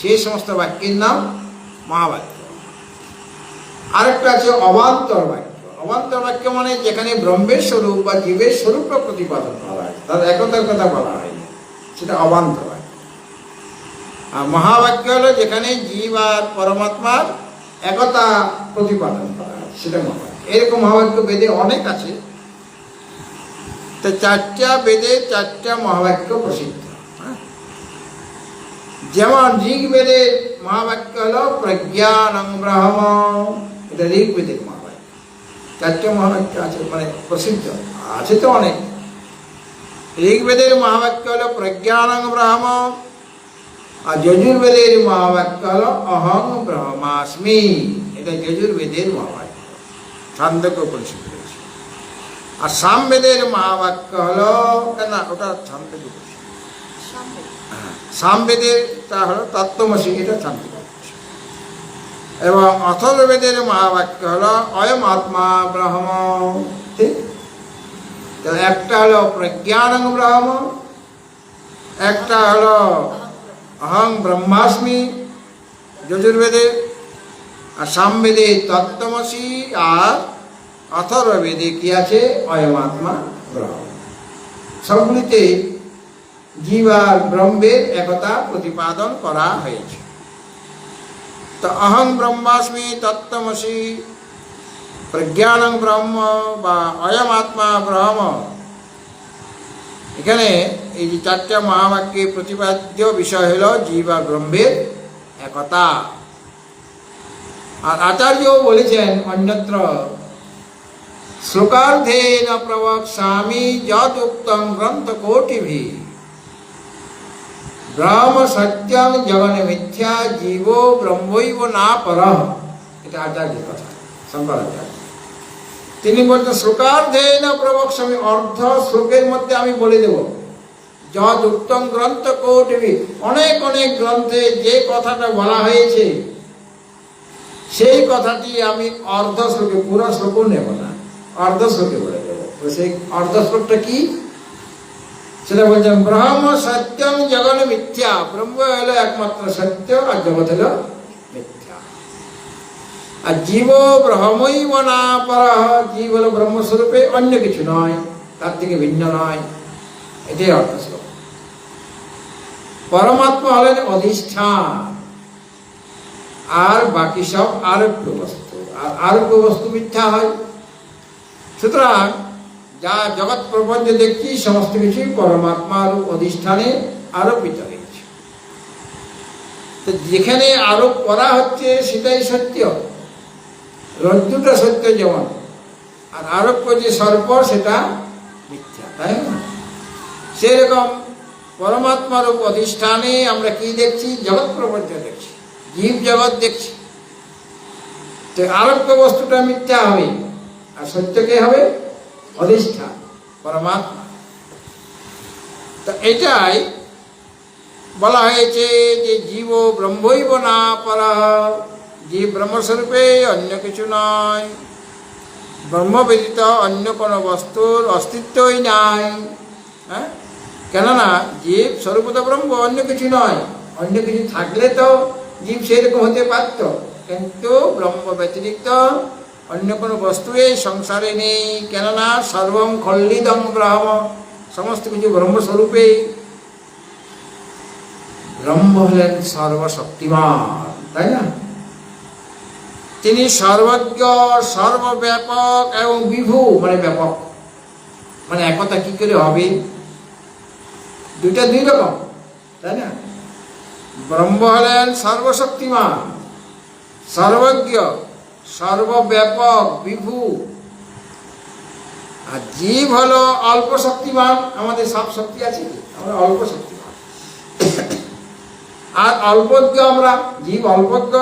সেই সমস্ত বাক্যের নাম মহাবাক্য। আরেকটা আছে অবান্তর বাক্য। অবান্তর বাক্য মানে যেখানে ব্রহ্মের স্বরূপ বা জীবের স্বরূপটা প্রতিপাদন করা হয়, তার একতার কথা বলা হয়নি, সেটা অবান্তর বাক্য। আর মহাবাক্য হলো যেখানে জীব আর পরমাত্মার একতা প্রতিপাদন করা হয়, সেটা মহাবাক্য। এরকম মহাবাক্য বেদে অনেক আছে। তো 4টা বেদে 4টা মহাবাক্য প্রসিদ্ধ। যেমন ঋগ্বেদের মহাবাক্য হলো প্রজ্ঞানং ব্রহ্ম, এটা ঋগ্বেদের মহাবাক্য। 4টা মহাবাক্য আছে, মানে প্রসিদ্ধ আছে তো অনেক। ঋগ্বেদের মহাবাক্য হলো প্রজ্ঞানং ব্রহ্ম আর যজুর্বেদের মহাবাক্য হল অহং ব্রহ্মাস্মি, এটা যজুর্বেদের মহাবাক্য, ছান্দোক্য উপনিষদ রয়েছে। আর সামবেদের মহাবাক্য হল, কেন ওটা ছান্দোক্য উপনিষদ, সামবেদের তা হলো তত্ত্বমসি, এটা ছান্দোক্য উপনিষদ। এবং অথর্ববেদের মহাবাক্য হল অয়ম আত্মা ব্রহ্ম। ঠিক, তাহলে একটা হলো প্রজ্ঞানং ব্রহ্ম, একটা হলো অহং ব্রহ্মাস্মি যজুর্বেদে, আর সামবেদে তত্ত্বমসি, আর অথর্ববেদে কি আছে, অয়মাত্মা ব্রহ্ম। সবগুলিতে জীব আর ব্রহ্মের একতা প্রতিপাদন করা হয়েছে। তো অহং ব্রহ্মাস্মি তত্ত্বমসি প্রজ্ঞানং ব্রহ্ম বা অয়মাত্মা ব্রহ্ম, এখানে এই যে চারটা মহাবাক্যে প্রতিপাদ্য বিষয় হল জীব আর ব্রহ্মের একতা। আর আচার্য বলেছেন অন্যত্র, শ্লোকার্ধেন প্রবক্ষ্যামি যদ উক্তং গ্রন্থ কোটিভি ব্রহ্ম সত্যং জগন মিথ্যা জীব ব্রহ্মৈব না পরঃ। এটা আচার্যের কথা, শঙ্করাচার্য। তিনি বলছেন শ্লোকার্ধেন প্রবক্ষ্যামি, অর্ধ শ্লোকের মধ্যে আমি বলে দেব, যদ উক্তং গ্রন্থ কোটিভি, অনেক অনেক গ্রন্থে যে কথাটা বলা হয়েছে সেই কথাটি আমি অর্ধ শ্লোকে, পুরো শ্লোকও নেব না, অর্ধ শ্লোকে বলে দেব। সেই অর্ধ শ্লোকটা কি, সেটা বলছেন ব্রহ্ম সত্যং জগন মিথ্যা, ব্রহ্ম হলো একমাত্র সত্য আর জগৎ হলো মিথ্যা। আর জীব ব্রহ্মৈব না পরঃ, জীব হলো ব্রহ্মস্বরূপে, অন্য কিছু নয়, তার থেকে ভিন্ন নয়। এটাই অর্থ শ্লোক। পরমাত্মা হলেন অধিষ্ঠান, আর বাকি সব আরোপ্য বস্তু, আর আরোপ্য বস্তু মিথ্যা হয়। সুতরাং যা জগৎ প্রপঞ্চে দেখছি সমস্ত কিছুই পরমাত্মার অধিষ্ঠানে আরোপিত হয়েছে। তো যেখানে আরোপ করা হচ্ছে সেটাই সত্য, রজ্জুটা সত্য যেমন, আর আরোপ্য যে সর্প সেটা মিথ্যা, তাই না? সেরকম পরমাত্মার অধিষ্ঠানে আমরা কি দেখছি, জগৎ প্রপঞ্চ দেখছি, জীব জগৎ দেখছি। তো আরোপ্য বস্তুটা মিথ্যা হবে, আর সত্য কে হবে, অধিষ্ঠান পরমাত্মা। তো এটাই বলা হয়েছে যে জীব ব্রহ্মৈব না পরঃ, জীব ব্রহ্মস্বরূপে, অন্য কিছু নয়। ব্রহ্ম ব্যতীত অন্য কোনো বস্তুর অস্তিত্বই নাই। হ্যাঁ, কেননা জীব স্বরূপত ব্রহ্ম, অন্য কিছু নয়। অন্য কিছু থাকলে তো জীব সেরকম হতে পারত, কিন্তু ব্রহ্ম ব্যতিরিক্ত অন্য কোনো বস্তু এই সংসারে নেই। কেননা সর্বং খল্লিদং ব্রহ্ম, সমস্ত কিছু ব্রহ্মস্বরূপে। ব্রহ্ম হলেন সর্বশক্তিমান, তাই না? তিনি সর্বজ্ঞ, সর্বব্যাপক এবং বিভু, মানে ব্যাপক। মানে একতা কি করে হবে, দুইটা দুই রকম, তাই না? ব্রহ্ম হলেন সর্বশক্তিমান, সর্বজ্ঞ, সর্বব্যাপক, বিভু। আর জীব হলো অল্প শক্তিমান। আমাদের সব শক্তি আছে, আমরা অল্প শক্তিমান। আর অল্পজ্ঞ আমরা, জীব অল্পজ্ঞ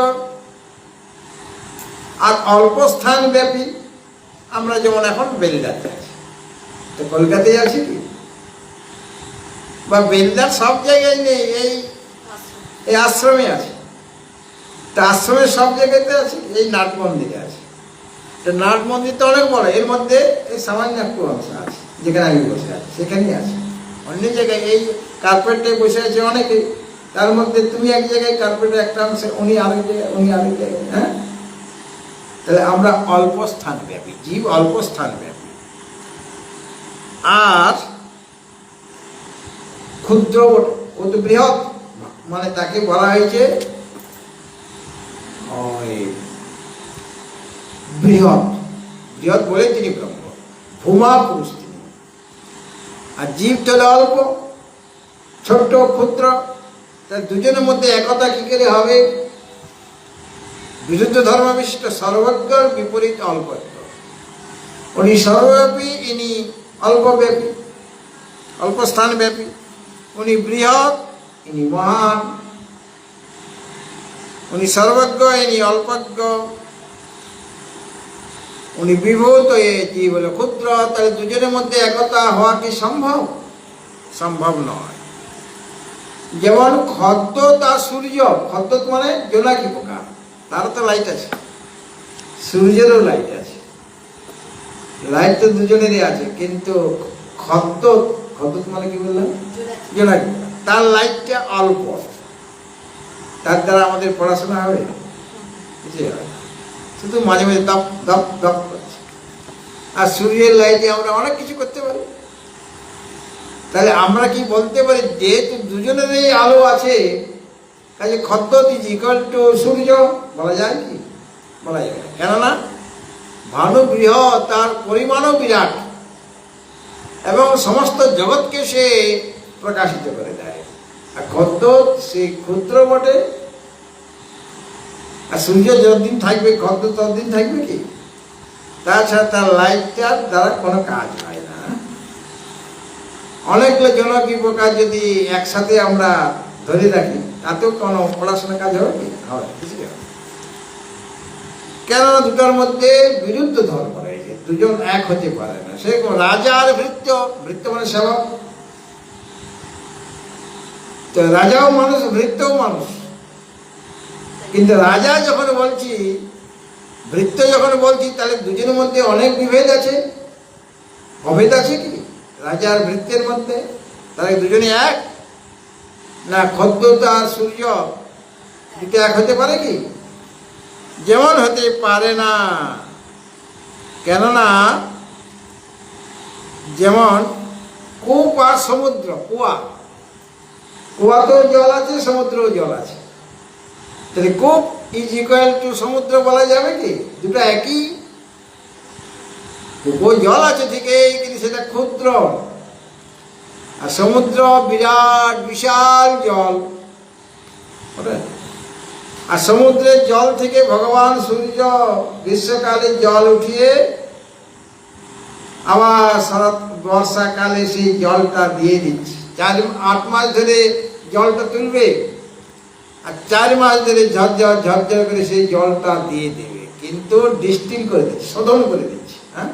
আর অল্প স্থান ব্যাপী। আমরা যেমন এখন বেলদাতে আছি, তো কলকাতায় আছি কি, বা বেলদার সব জায়গায় নেই, এই আশ্রমে আছে। তা আশ্রমের সব জায়গাতে আছে, এই নাট মন্দিরে আছে। তো নাট মন্দির তো অনেক বড়, এর মধ্যে এই সামান্য একটু অংশ আছে যেখানে আমি বসে আছি, সেখানেই আছে। অন্য জায়গায় এই কার্পেটে বসে আছে অনেকে, তার মধ্যে তুমি এক জায়গায় কার্পেটে একটা অংশে, উনি আরেক জায়গায়, উনি আরেক জায়গায়। হ্যাঁ, তাহলে আমরা অল্প স্থান ব্যাপী, জীব অল্প স্থান ব্যাপী। আর ক্ষুদ্র ও তো বৃহৎ, মানে তাকে বলা হয়েছে বৃহৎ। বৃহৎ বলে তিনি ব্রহ্ম, ভূমা পুরুষ তিনি। আর জীব তাহলে অল্প, ছোট্ট, ক্ষুদ্র। তার দুজনের মধ্যে একতা কি করে হবে? বিরুদ্ধ ধর্ম বিশিষ্ট, সর্বজ্ঞর বিপরীত অল্পজ্ঞ। উনি সর্বব্যাপী, ইনি অল্পব্যাপী, অল্প স্থান ব্যাপী। উনি বৃহৎ, ইনি মহান। উনি সর্বজ্ঞ, ইনি অল্পজ্ঞ, উনি বিভূত, এটি বলে ক্ষুদ্র। তাহলে দুজনের মধ্যে একতা হওয়া কি সম্ভব? সম্ভব নয়। যেমন খদ্যোত আর সূর্য, খদ্যোত মানে জোনাকি পোকা, তারও তো লাইট আছে, সূর্যেরও লাইট আছে, লাইট তো দুজনেরই আছে, কিন্তু খদ্যোত, খদ্যোত মানে কি বললাম? জোনাকি পোকা, তার লাইটটা অল্প, তার দ্বারা আমাদের পড়াশোনা হবে? কিছুই হবে না, শুধু মাঝে মাঝে দপ দপ দপ করছে। আর সূর্যের লাইটে আমরা অনেক কিছু করতে পারি। তাহলে আমরা কি বলতে পারি, যেহেতু দুজনের এই আলো আছে, কাজে খদ্যোত ইজ ইকুয়াল টু সূর্য বলা যায় কি? বলা যায় না। কেননা ভানু বৃহৎ, তার পরিমাণও বিরাট, এবং সমস্ত জগৎকে সে প্রকাশিত করে দেয়। আর খদ্যোত সে ক্ষুদ্র বটে, আর সূর্য যতদিন থাকবে খদ্যোত ততদিন থাকবে কি? তাছাড়া তার লাইটটার দ্বারা কোনো কাজ হয় না। অনেকগুলো জোনাকি পোকা যদি একসাথে আমরা ধরে রাখি, তাতেও কোনো পড়াশোনার কাজ হবে কি? হবে কিছু হবে। কেননা দুটার মধ্যে বিরুদ্ধ ধর্ম রয়েছে, দুজন এক হতে পারে না। সেরকম রাজা আর ভৃত্য, ভৃত্য মানে সেবক, তো রাজাও মানুষ, ভৃত্যও মানুষ। কিন্তু রাজা যখন বলছি, ভৃত্য যখন বলছি, তাহলে দুজনের মধ্যে অনেক বিভেদ আছে, অভেদ আছে কি রাজা আর ভৃত্যের মধ্যে? তাহলে দুজনে এক না? খদ্যোত আর সূর্য দুটো এক হতে পারে কি? যেমন হতে পারে না। কেননা যেমন কূপ আর সমুদ্র, কুয়া, কুয়াতেও জল আছে, সমুদ্রেও জল আছে, তাহলে কূপ ইজ ইকুয়াল টু সমুদ্র বলা যাবে কি? দুটো একই। কূপও জল আছে ঠিকই, কিন্তু সেটা ক্ষুদ্র, আর সমুদ্র বিরাট বিশাল জল। আর সমুদ্রের জল থেকে ভগবান সূর্য গ্রীষ্মকালে জল উঠিয়ে আবার শরৎ বর্ষাকালে সেই জলটা দিয়ে দিচ্ছে। 8 মাস ধরে জলটা তুলবে, আর 4 মাস ধরে ঝরঝর ঝরঝর করে সেই জলটা দিয়ে দেবে, কিন্তু ডিস্টিল করে দিচ্ছে, শোধন করে দিচ্ছে। হ্যাঁ,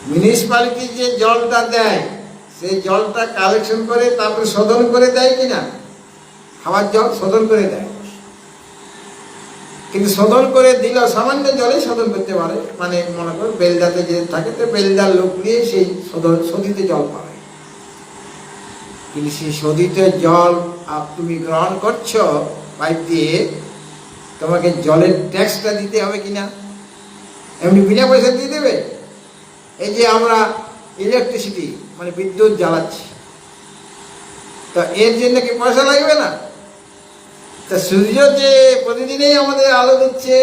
মিউনিসিপ্যালিটি যে জলটা দেয়, সেই জলটা কালেকশন করে তারপরে শোধন করে দেয় কিনা? খাবার জল শোধন করে দেয়, কিন্তু শোধন করে দিল সামান্য জলে শোধন করতে পারে। মানে মনে করো বেলদাতে যে থাকে, তো বেলদার লোক নিয়ে সেই শোধিত জল পাবে। কিন্তু সেই শোধিত জল তুমি গ্রহণ করছো পাইপ দিয়ে, তোমাকে জলের ট্যাক্সটা দিতে হবে কিনা? এমনি বিনা পয়সা দিয়ে দেবে? এই যে আমরা ইলেকট্রিসিটি মানে বিদ্যুৎ জ্বালাচ্ছি, তো এর জন্য কি পয়সা লাগবে না? তা সূর্য যে প্রতিদিনই আমাদের আলো দিচ্ছে,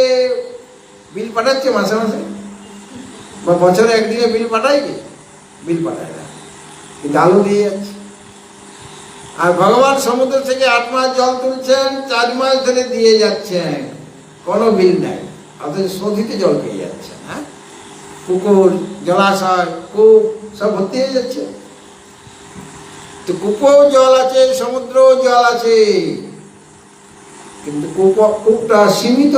বিল পাঠাচ্ছে মাসে মাসে, বা বছরে একদিনে বিল পাঠায় কি? বিল পাঠায় না, কিন্তু আলো দিয়ে যাচ্ছে। আর ভগবান সমুদ্র থেকে 8 মাস জল তুলছেন, 4 মাস ধরে দিয়ে যাচ্ছেন, কোনো বিল নাই, অথচ শোধিত জল পেয়ে যাচ্ছেন। হ্যাঁ, পুকুর, জলাশয়, কূপ সব ভর্তি হয়ে যাচ্ছে। তো কূপেও জল আছে, সমুদ্রেও জল আছে, কিন্তু কূপটা সীমিত,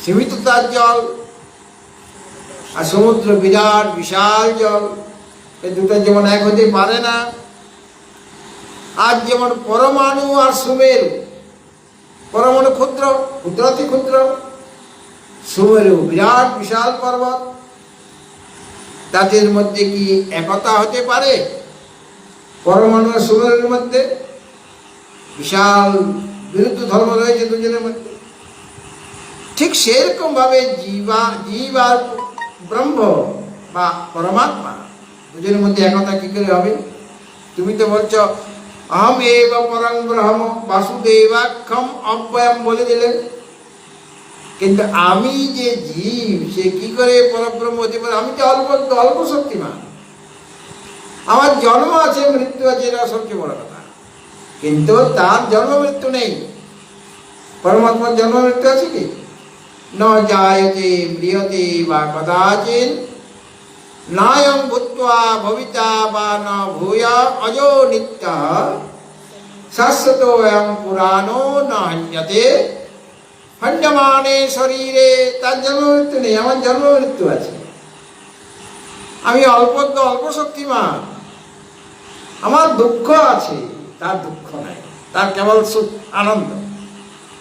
সীমিত তার জল, আর সমুদ্র বিরাট বিশাল জল। এই দুটো যেমন এক হতে পারে না। আর যেমন পরমাণু আর সুমেরু, পরমাণু ক্ষুদ্র, ক্ষুদ্রাতি ক্ষুদ্র, সুমেরু বিরাট বিশাল পর্বত, তাদের মধ্যে কি একতা হতে পারে? পরমাণু আর সুমেরুর মধ্যে বিশাল বিরুদ্ধ ধর্ম রয়েছে দুজনের মধ্যে। ঠিক সেরকম ভাবে জীব আর ব্রহ্ম বা পরমাত্মা, দুজনের মধ্যে একতা কি করে হবে? তুমি তো বলছো অহম এব পরং ব্রহ্ম বাসুদেবাক্ষম অব্যয়ম বলে দিলেন, কিন্তু আমি যে জীব, সে কি করে পরব্রহ্ম হতে পারে? আমি তো অল্প শক্তিমান, আমার জন্ম আছে, মৃত্যু আছে, এটা সবচেয়ে বড় কথা, কিন্তু তার জন্ম মৃত্যু নেই। পরমাত্মার জন্ম মৃত্যু আছে কি? ন জায়তে ম্রিয়তে বা কদাচিৎ, নায়ং ভূত্বা ভবিতা বা ন ভূয়া অজো নিত্যঃ শাশ্বত এবং পুরানো না হন্যতে হন্যমানে শরীরে। তার জন্ম মৃত্যু নেই, আমার জন্ম মৃত্যু আছে। আমি অল্পজ্ঞ অল্প শক্তিমান, আমার দুঃখ আছে, তার দুঃখ নাই, তার কেবল সুখ আনন্দ।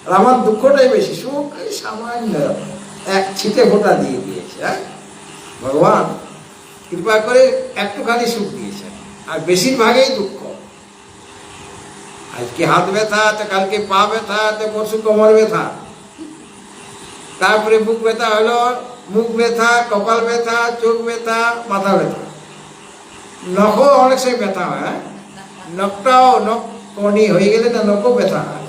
আর আমার দুঃখটাই বেশি, সুখ এই সামান্য এক ছিটে ফোঁটা দিয়ে দিয়েছে। হ্যাঁ, ভগবান কৃপা করে একটুখানি সুখ দিয়েছেন, আর বেশিরভাগই দুঃখ। আজকে হাত ব্যথা, তো কালকে পা ব্যথা, তো পরশু কোমর ব্যথা, তারপরে বুক ব্যথা হলো, মুখ ব্যথা, কপাল ব্যথা, চোখ ব্যথা, মাথা ব্যথা, নখও অনেক সময় ব্যথা হয়। হ্যাঁ, নখটাও নখ কনি হয়ে গেলে না নখও ব্যথা হয়,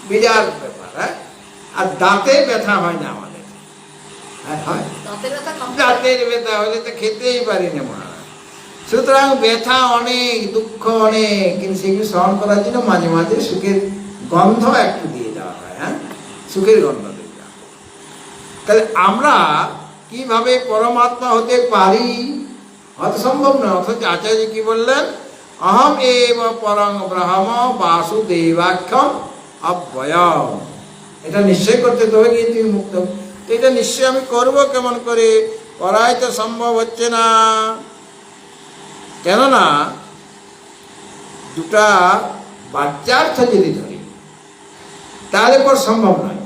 বিরাট ব্যাপার। হ্যাঁ, আর দাঁতে ব্যথা হয় না আমাদের। হ্যাঁ হয়, দাঁতের ব্যথা হলে তো খেতেই পারি না মা। সুতরাং ব্যথা অনেক, দুঃখ অনেক, কিন্তু সেগুলো সহন করার জন্য মাঝে মাঝে সুখের গন্ধ একটু দিয়ে দেওয়া হয়। হ্যাঁ, সুখের গন্ধ দিয়ে দেওয়া হয়। তাহলে আমরা কিভাবে পরমাত্মা হতে পারি? হয়তো সম্ভব না। অথচ আচার্য কি বললেন? অহম এব পরং ব্রহ্ম বাসুদেবাখ্যম অব্যয়ম। এটা নিশ্চয় করতে তবে গিয়ে তুমি মুক্ত। তো এটা নিশ্চয় আমি করব, কেমন করে? করাই তো সম্ভব হচ্ছে না। কেননা দুটা বাচ্যার্থ যদি ধরি তাহলে পর সম্ভব নয়,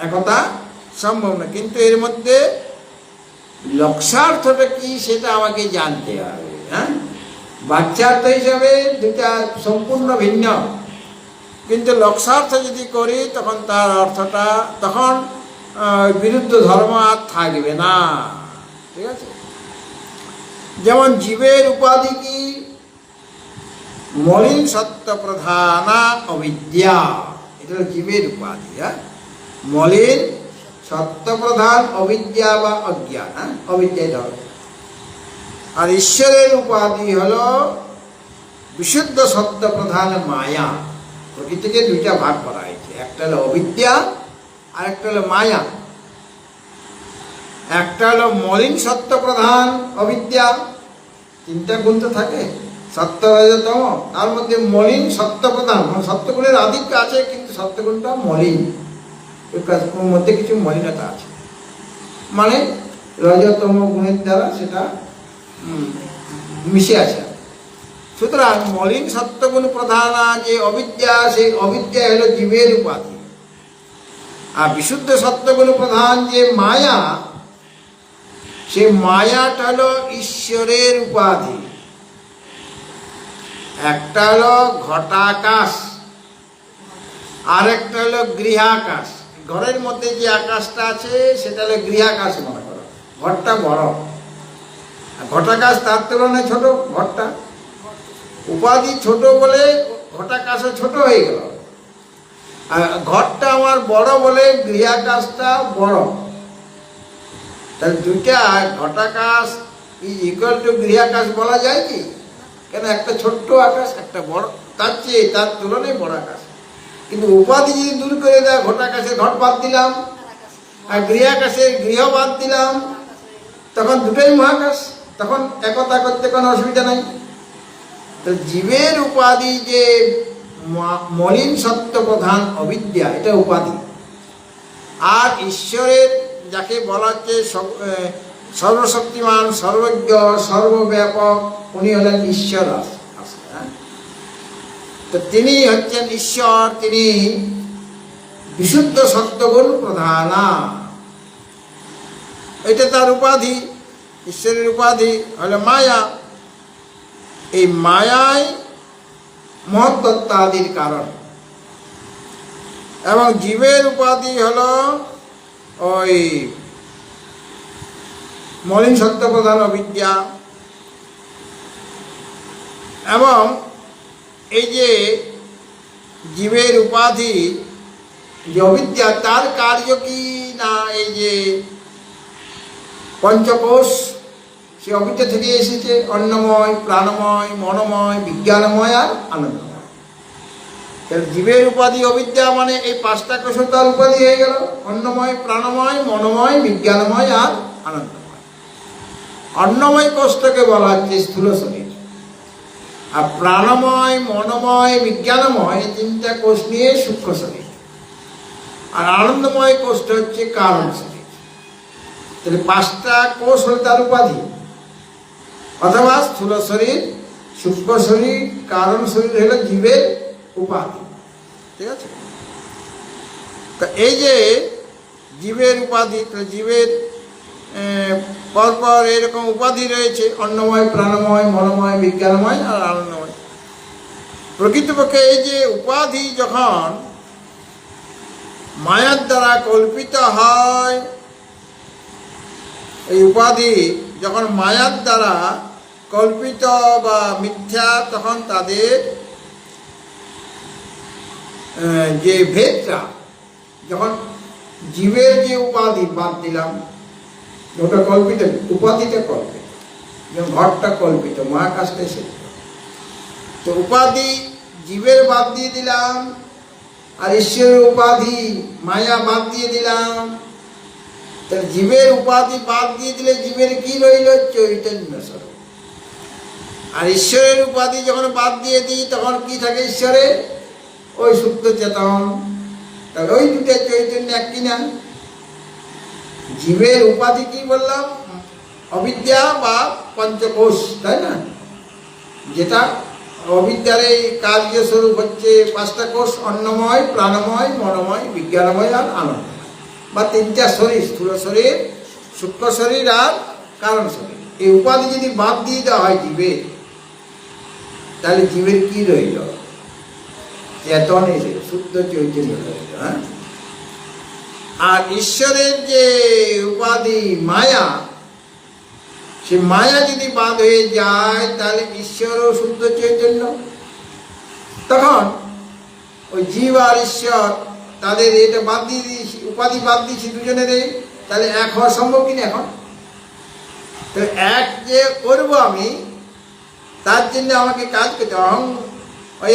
একথা সম্ভব না। কিন্তু এর মধ্যে লক্ষ্যার্থটা কি সেটা আমাকে জানতে হবে। হ্যাঁ, বাচ্যার্থ হিসাবে দুটা সম্পূর্ণ ভিন্ন, কিন্তু লক্ষ্যার্থ যদি করি তখন তার অর্থটা, তখন বিরুদ্ধ ধর্ম আর থাকবে না। ঠিক আছে? যেমন জীবের উপাধি কি? মলিন সত্য প্রধানা অবিদ্যা, এটা হলো জীবের উপাধি। হ্যাঁ, মলিন সত্য প্রধান অবিদ্যা বা অজ্ঞান। হ্যাঁ, অবিদ্যায় ধরে। আর ঈশ্বরের উপাধি হলো বিশুদ্ধ সত্য প্রধান মায়া। প্রকৃতিকে দুইটা ভাগ করা হয়েছে, একটা হলো অবিদ্যা আর একটা হলো মায়া। একটা হলো মলিন সত্য প্রধান অবিদ্যা, তিনটা গুণ তো থাকে, সত্য রজতম, তার মধ্যে মলিন সত্য প্রধান, সত্যগুণের আধিক্য আছে কিন্তু সত্যগুণটা মলিন, ওর মধ্যে কিছু মলিনতা আছে, মানে রজতম গুণের দ্বারা সেটা মিশে আছে। সুতরাং মলিন সত্যগুণ প্রধান যে অবিদ্যা, সেই অবিদ্যা হলো জীবের উপাধি। আর বিশুদ্ধ সত্যগুণ প্রধান যে মায়া, সে মায়াটা হলো ঈশ্বরের উপাধি। একটা হলো ঘটাকাশ, আর একটা হলো গৃহাকাশ। ঘরের মধ্যে যে আকাশটা আছে সেটা হলো গৃহাকাশ মনে করো, ঘরটা বড়, ঘটাকাশ তার তুলনায় ছোট। ঘরটা উপাধি ছোট বলে ঘটাকাশও ছোট হয়ে গেল, আর ঘরটা আমার বড় বলে গৃহাকাশটা বড়। তাহলে দুইটা ঘটাকাশ ইজ ইকুয়াল টু গৃহাকাশ বলা যায় কি? কেন একটা ছোট্ট আকাশ, একটা বড়, তার চেয়ে তার তুলনায় বড় আকাশ। কিন্তু উপাধি যদি দূর করে দেয়, ঘটাকাশের ঘট বাদ দিলাম আর গৃহাকাশের গৃহ বাদ দিলাম, তখন দুটোই মহাকাশ, তখন একতা করতে কোনো অসুবিধা নাই। তো জীবের উপাধি যে মলিন সত্য প্রধান অবিদ্যা, এটা উপাধি। আর ঈশ্বরের যাকে বলা হচ্ছে সর্বশক্তিমান, সর্বজ্ঞ, সর্বব্যাপক, উনি হলেন ঈশ্বর। তো তিনি হচ্ছেন ঈশ্বর, তিনি বিশুদ্ধ সত্যগুণ প্রধানা, এটা তার উপাধি। ঈশ্বরের উপাধি হলো মায়া। এই মায়াই মহত্তত্ত্বাদির কারণ। এবং জীবের উপাধি হলো ওই মলিন সত্য প্রধান অবিদ্যা। এবং এই যে জীবের উপাধি যে অবিদ্যা, তার কার্য কি না? এই যে পঞ্চকোষ, সে অবিদ্যা থেকে এসেছে। অন্নময়, প্রাণময়, মনোময়, বিজ্ঞানময় আর আনন্দময়। তাহলে জীবের উপাধি অবিদ্যা, মানে এই পাঁচটা কোষ তার উপাধি হয়ে গেল, অন্নময়, প্রাণময়, মনোময়, বিজ্ঞানময় আর আনন্দময়। অন্নময় কোষটাকে বলা হচ্ছে স্থূল শরীর, আর প্রাণময়, মনোময়, বিজ্ঞানময় এই তিনটা কোষ নিয়ে সূক্ষ্ম শরীর, আর আনন্দময় কোষটা হচ্ছে কারণ শরীর। তাহলে পাঁচটা কোষ হল তার উপাধি, অথবা স্থূল শরীর, সূক্ষ্ম শরীর, কারণ শরীর হলো জীবের উপাধি। ঠিক আছে? তা এই যে জীবের উপাধি, জীবের পরপর এরকম উপাধি রয়েছে, অন্নময়, প্রাণময়, মনোময়, বিজ্ঞানময় আর আনন্দময়। প্রকৃতপক্ষে এই যে উপাধি যখন মায়ার দ্বারা কল্পিত হয়, এই উপাধি যখন মায়ার দ্বারা কল্পিত বা মিথ্যা, তখন তাদের যে ভেদটা, যখন জীবের যে উপাধি বাদ দিলাম, ওটা কল্পিত, উপাধিটা কল্পিত, যেমন ঘরটা কল্পিত, মহাকাশটা সত্য, তো উপাধি জীবের বাদ দিয়ে দিলাম, আর ঈশ্বরের উপাধি মায়া বাদ দিয়ে দিলাম। তাহলে জীবের উপাধি বাদ দিয়ে দিলে জীবের কি রইল? চৈতন্য স্বরূপ। আর ঈশ্বরের উপাধি যখন বাদ দিয়ে দিই, তখন কি থাকে ঈশ্বরে? ওই সুপ্ত চেতন। তাহলে ওই দুটো চৈতন্য এক কিনা? জীবের উপাধি কি বললাম? অবিদ্যা বা পঞ্চকোষ, তাই না? যেটা অবিদ্যার এই কার্যস্বরূপ হচ্ছে পাঁচটা কোষ, অন্নময়, প্রাণময়, মনোময়, বিজ্ঞানময় আর আনন্দময়, বা তিনটা শরীর, স্থূল শরীর, সূক্ষ্ম শরীর আর কারণ শরীর। এই উপাধি যদি বাদ দিয়ে দেওয়া হয় জীবের, তাহলে জীবের কি রইল? চেতন, শুদ্ধ চৈতন্য রইল। হ্যাঁ, আর ঈশ্বরের যে উপাধি মায়া, সে মায়া যদি বাদ হয়ে যায়, তাহলে ঈশ্বরও শুদ্ধ চৈতন্য। তখন ওই জীব আর ঈশ্বর, তাদের এটা বাদ দিয়ে দিয়েছি, উপাধি বাদ দিয়েছি দুজনের, তাহলে এক হওয়া সম্ভব কিনা? এখন তো এক যে করব আমি, তার জন্য আমাকে কাজ করতে, অহং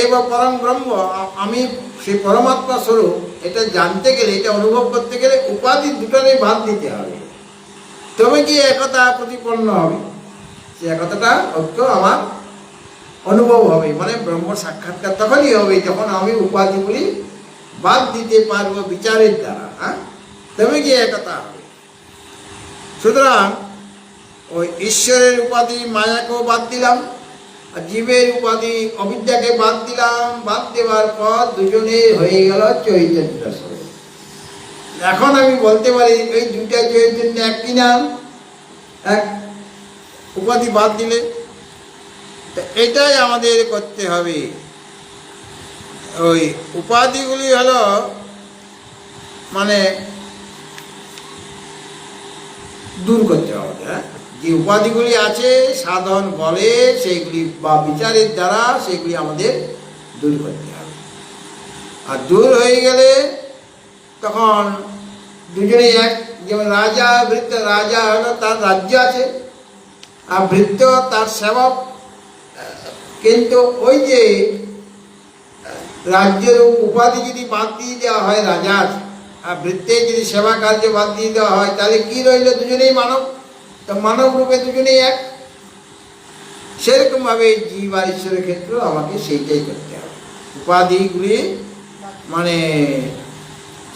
এবার পরম ব্রহ্ম, আমি সেই পরমাত্মা স্বরূপ, এটা জানতে গেলে, এটা অনুভব করতে গেলে উপাধি দুটোরই বাদ দিতে হবে, তবে কি একতা প্রতিপন্ন হবে। সে একতাটা ঐক্য আমার অনুভব হবে, মানে ব্রহ্ম সাক্ষাৎকার তখনই হবে যখন আমি উপাধিগুলি বাদ দিতে পারবো বিচারের দ্বারা। হ্যাঁ, তবে কি একতা হবে। সুতরাং ওই ঈশ্বরের উপাধি মায়াকেও বাদ দিলাম, আর জীবের উপাধি অবিদ্যাকে বাদ দিলাম। বাদ দেওয়ার পর দুজনে হয়ে গেল চৈতন্য স্বরূপ। এখন আমি বলতে পারি এই দুইটা চৈতন্য এক কি নাম? এক, উপাধি বাদ দিলে। এটাই আমাদের করতে হবে। ওই উপাধিগুলি হলো মানে দূর করতে হবে। হ্যাঁ, যে উপাধিগুলি আছে সাধন বলে, সেইগুলি বা বিচারের দ্বারা সেগুলি আমাদের দূর করতে হবে। আর দূর হয়ে গেলে তখন দুজনে এক, যেমন রাজা ভৃত্য, রাজা হলো তার রাজ্য আছে, আর ভৃত্য তার সেবক। কিন্তু ওই যে রাজ্যের উপাধি যদি বাদ দিয়ে দেওয়া হয় রাজার, আর ভৃত্যের যদি সেবা কার্য বাদ দিয়ে দেওয়া হয়, তাহলে কি রইল? দুজনেই মানব। তো মানব রূপে দুজনেই এক। সেরকমভাবে জীব আর ঈশ্বরের ক্ষেত্রে আমাকে সেইটাই করতে হবে। উপাধিগুলি মানে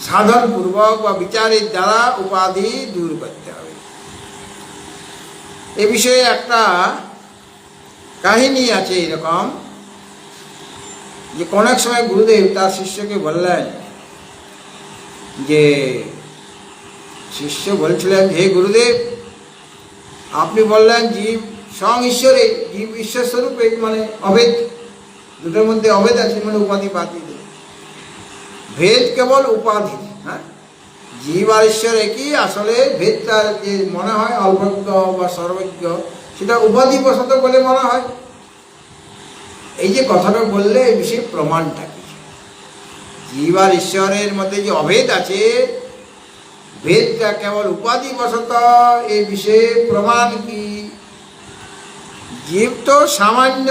সাধনপূর্বক বা বিচারের দ্বারা উপাধি দূর করতে হবে। এ বিষয়ে একটা কাহিনী আছে এরকম, যে কোন এক সময় গুরুদেব তার শিষ্যকে বললেন, যে শিষ্য বলছিলেন, হে গুরুদেব, আপনি বললেন জীব স্বয়ং ঈশ্বরে, জীব ঈশ্বর স্বরূপে, মানে অভেদ, দুটোর মধ্যে অভেদ আছে, মানে উপাধি বাদ দিয়ে দেবে। ভেদ কেবল উপাধি। হ্যাঁ, জীব আর ঈশ্বর একই, আসলে ভেদটা যে মনে হয় অল্পজ্ঞ বা সর্বজ্ঞ, সেটা উপাধি বশত বলে মনে হয়। এই যে কথাটা বললে এই বিষয়ে প্রমাণটা কি? জীব আর ঈশ্বরের মধ্যে যে অভেদ আছে, ভেদটা কেবল উপাধি বশত, এই বিষয়ে প্রমাণ কি? জীব তো সামান্য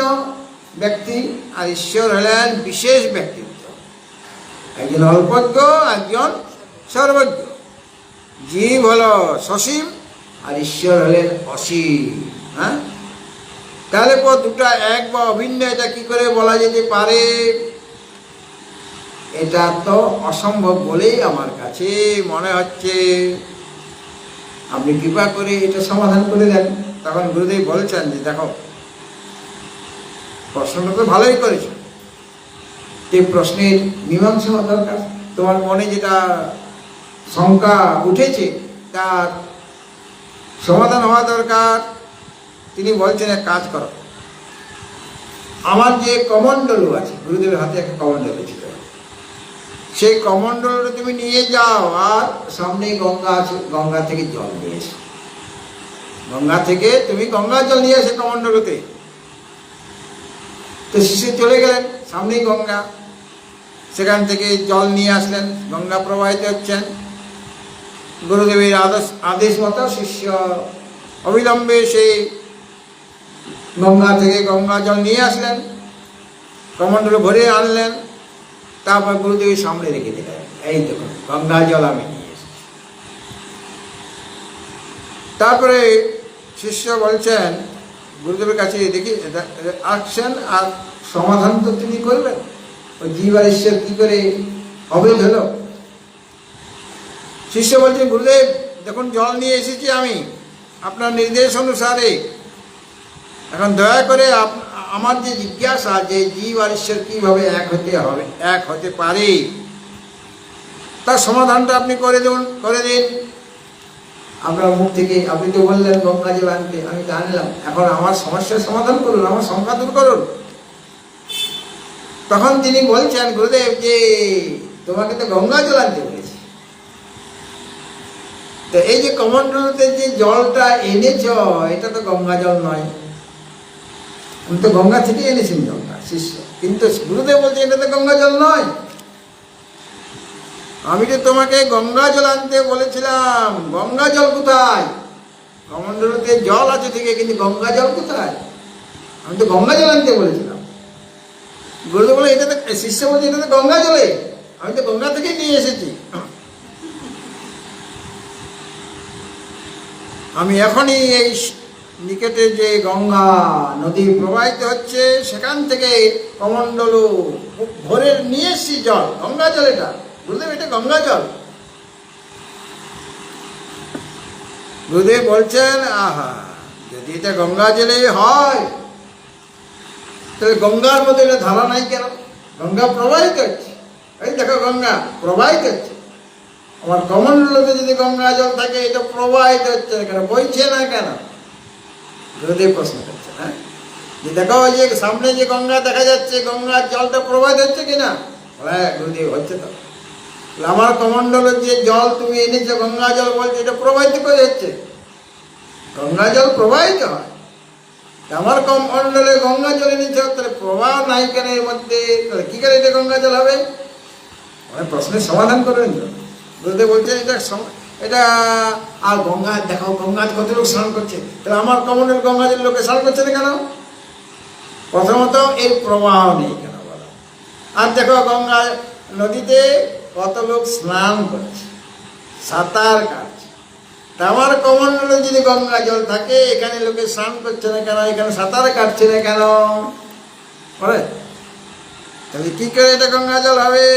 ব্যক্তি, আর ঈশ্বর হলেন বিশেষ ব্যক্তিত্ব, একজন অল্পজ্ঞ, একজন সর্বজ্ঞ। জীব হল সসীম, আর ঈশ্বর হলেন অসীম। হ্যাঁ, তাহলে পর দুটা এক বা অভিন্ন, এটা কি করে বলা যেতে পারে? এটা তো অসম্ভব বলেই আমার কাছে মনে হচ্ছে। আপনি কৃপা করে এটা সমাধান করে দেন। তখন গুরুদেব বলছেন যে দেখো, প্রশ্নটা তো ভালোই করেছ, এই প্রশ্নের মীমাংসা হওয়া দরকার। তোমার মনে যেটা শঙ্কা উঠেছে তার সমাধান হওয়া দরকার। তিনি বলছেন এক কাজ করো, আমার যে কমণ্ডলু আছে, গুরুদেবের হাতে একটা কমণ্ডলু ছিল, সেই কমণ্ডলটা তুমি নিয়ে যাও, আর সামনেই গঙ্গা আছে, গঙ্গা থেকে জল নিয়ে এসো। গঙ্গা থেকে তুমি গঙ্গা জল নিয়ে এসে কমণ্ডলুতে। তো শিশু চলে গেলেন, সামনেই গঙ্গা, সেখান থেকে জল নিয়ে আসলেন, গঙ্গা প্রবাহিত হচ্ছেন। গুরুদেবের আদেশ মতো শিষ্য অবিলম্বে সেই গঙ্গা থেকে গঙ্গা জল নিয়ে আসলেন, কমণ্ডলু ভরে আনলেন, তারপর গুরুদেবের সামনে রেখে দিলেন, এই দেখুন গঙ্গা জল আমি নিয়ে এসেছি। তারপরে শিষ্য বলছেন গুরুদেবের কাছে, দেখি আসছেন, আর সমাধান তো তিনি করবেন, ওই জীব আর ঈশ্বর কি করে অভেদ হলো। শিষ্য বলছেন, গুরুদেব দেখুন জল নিয়ে এসেছি আমি আপনার নির্দেশ অনুসারে। এখন দয়া করে আমার যে জিজ্ঞাসা, যে জীব আর ঈশ্বর কীভাবে এক হতে পারে, তার সমাধানটা আপনি করে দিন। আপনার মুখ থেকে আপনি তো বললেন গঙ্গা জল আনতে, আমি তো আনলাম, এখন আমার সমস্যার সমাধান করুন, আমার সংখ্যা দূর করুন। তখন তিনি বলছেন, গুরুদেব যে তোমাকে তো গঙ্গা জল আনতে বলেছি, তো এই যে কমণ্ডলুতে যে জলটা এনেছ, এটা তো গঙ্গা জল নয়, আমি তো গঙ্গা থেকে এনেছেন জলটা শিষ্য, কিন্তু গুরুদেব বলছে এটা তো গঙ্গা জল নয়। আমি তো তোমাকে গঙ্গা জল আনতে বলেছিলাম, গঙ্গা জল কোথায়? কমণ্ডলুতে জল আছে থেকে, কিন্তু গঙ্গা জল কোথায়? আমি তো গঙ্গা জল আনতে বলেছিলাম। গুরুদেব বলে এটা তো, শিষ্য বলছে এটা তো গঙ্গা জলে, আমি তো গঙ্গা থেকে নিয়ে এসেছি। আমি এখনই এই নিকটে যে গঙ্গা নদী প্রবাহিত হচ্ছে, সেখান থেকে কমণ্ডলু ভরে নিয়ে এসেছি জল, গঙ্গা জল এটা। গুরুদেব এটা গঙ্গা জল। গুরুদেব বলছেন, আহা, যদি এটা গঙ্গা জলে হয়, তাহলে গঙ্গার মধ্যে এটা ধারা নাই কেন? গঙ্গা প্রবাহিত হচ্ছে, এই দেখো গঙ্গা প্রবাহিত হচ্ছে। আমার কমণ্ডলুতে যদি গঙ্গা জল থাকে, এটা প্রবাহিত হচ্ছে না কেন, বইছে না কেন? গুরুদেব প্রশ্ন করছেন, হ্যাঁ, যে দেখো ওই যে সামনে যে গঙ্গা দেখা যাচ্ছে, গঙ্গার জলটা প্রবাহিত হচ্ছে কিনা? হ্যাঁ গুরুদেব, হচ্ছে তো। আমার কমণ্ডলের যে জল তুমি এনেছো, গঙ্গা জল বলছে, এটা প্রবাহিত করে হচ্ছে। গঙ্গা জল প্রবাহিত হয়, আমার কমণ্ডলে গঙ্গা জল এনেছ, তাহলে প্রবাহ নাই কেন এর মধ্যে? তাহলে কি করে এটা গঙ্গা জল হবে? মানে প্রশ্নের সমাধান করবেন তো। গুরুদেব বলছে এটা আর গঙ্গা দেখো, গঙ্গা কত লোক স্নান করছে, তাহলে আমার কমণ্ডল গঙ্গা জল লোকে স্নান করছে না কেন? প্রথমত এর প্রবাহ নেই কেন বলো। আর দেখো গঙ্গা নদীতে কত লোক স্নান করছে, সাঁতার কাটছে, তা আমার কমণ্ডলে যদি গঙ্গা জল থাকে, এখানে লোকে স্নান করছে না কেন, এখানে সাঁতার কাটছে না কেন? বলে তাহলে কি করে এটা গঙ্গা জল হবে?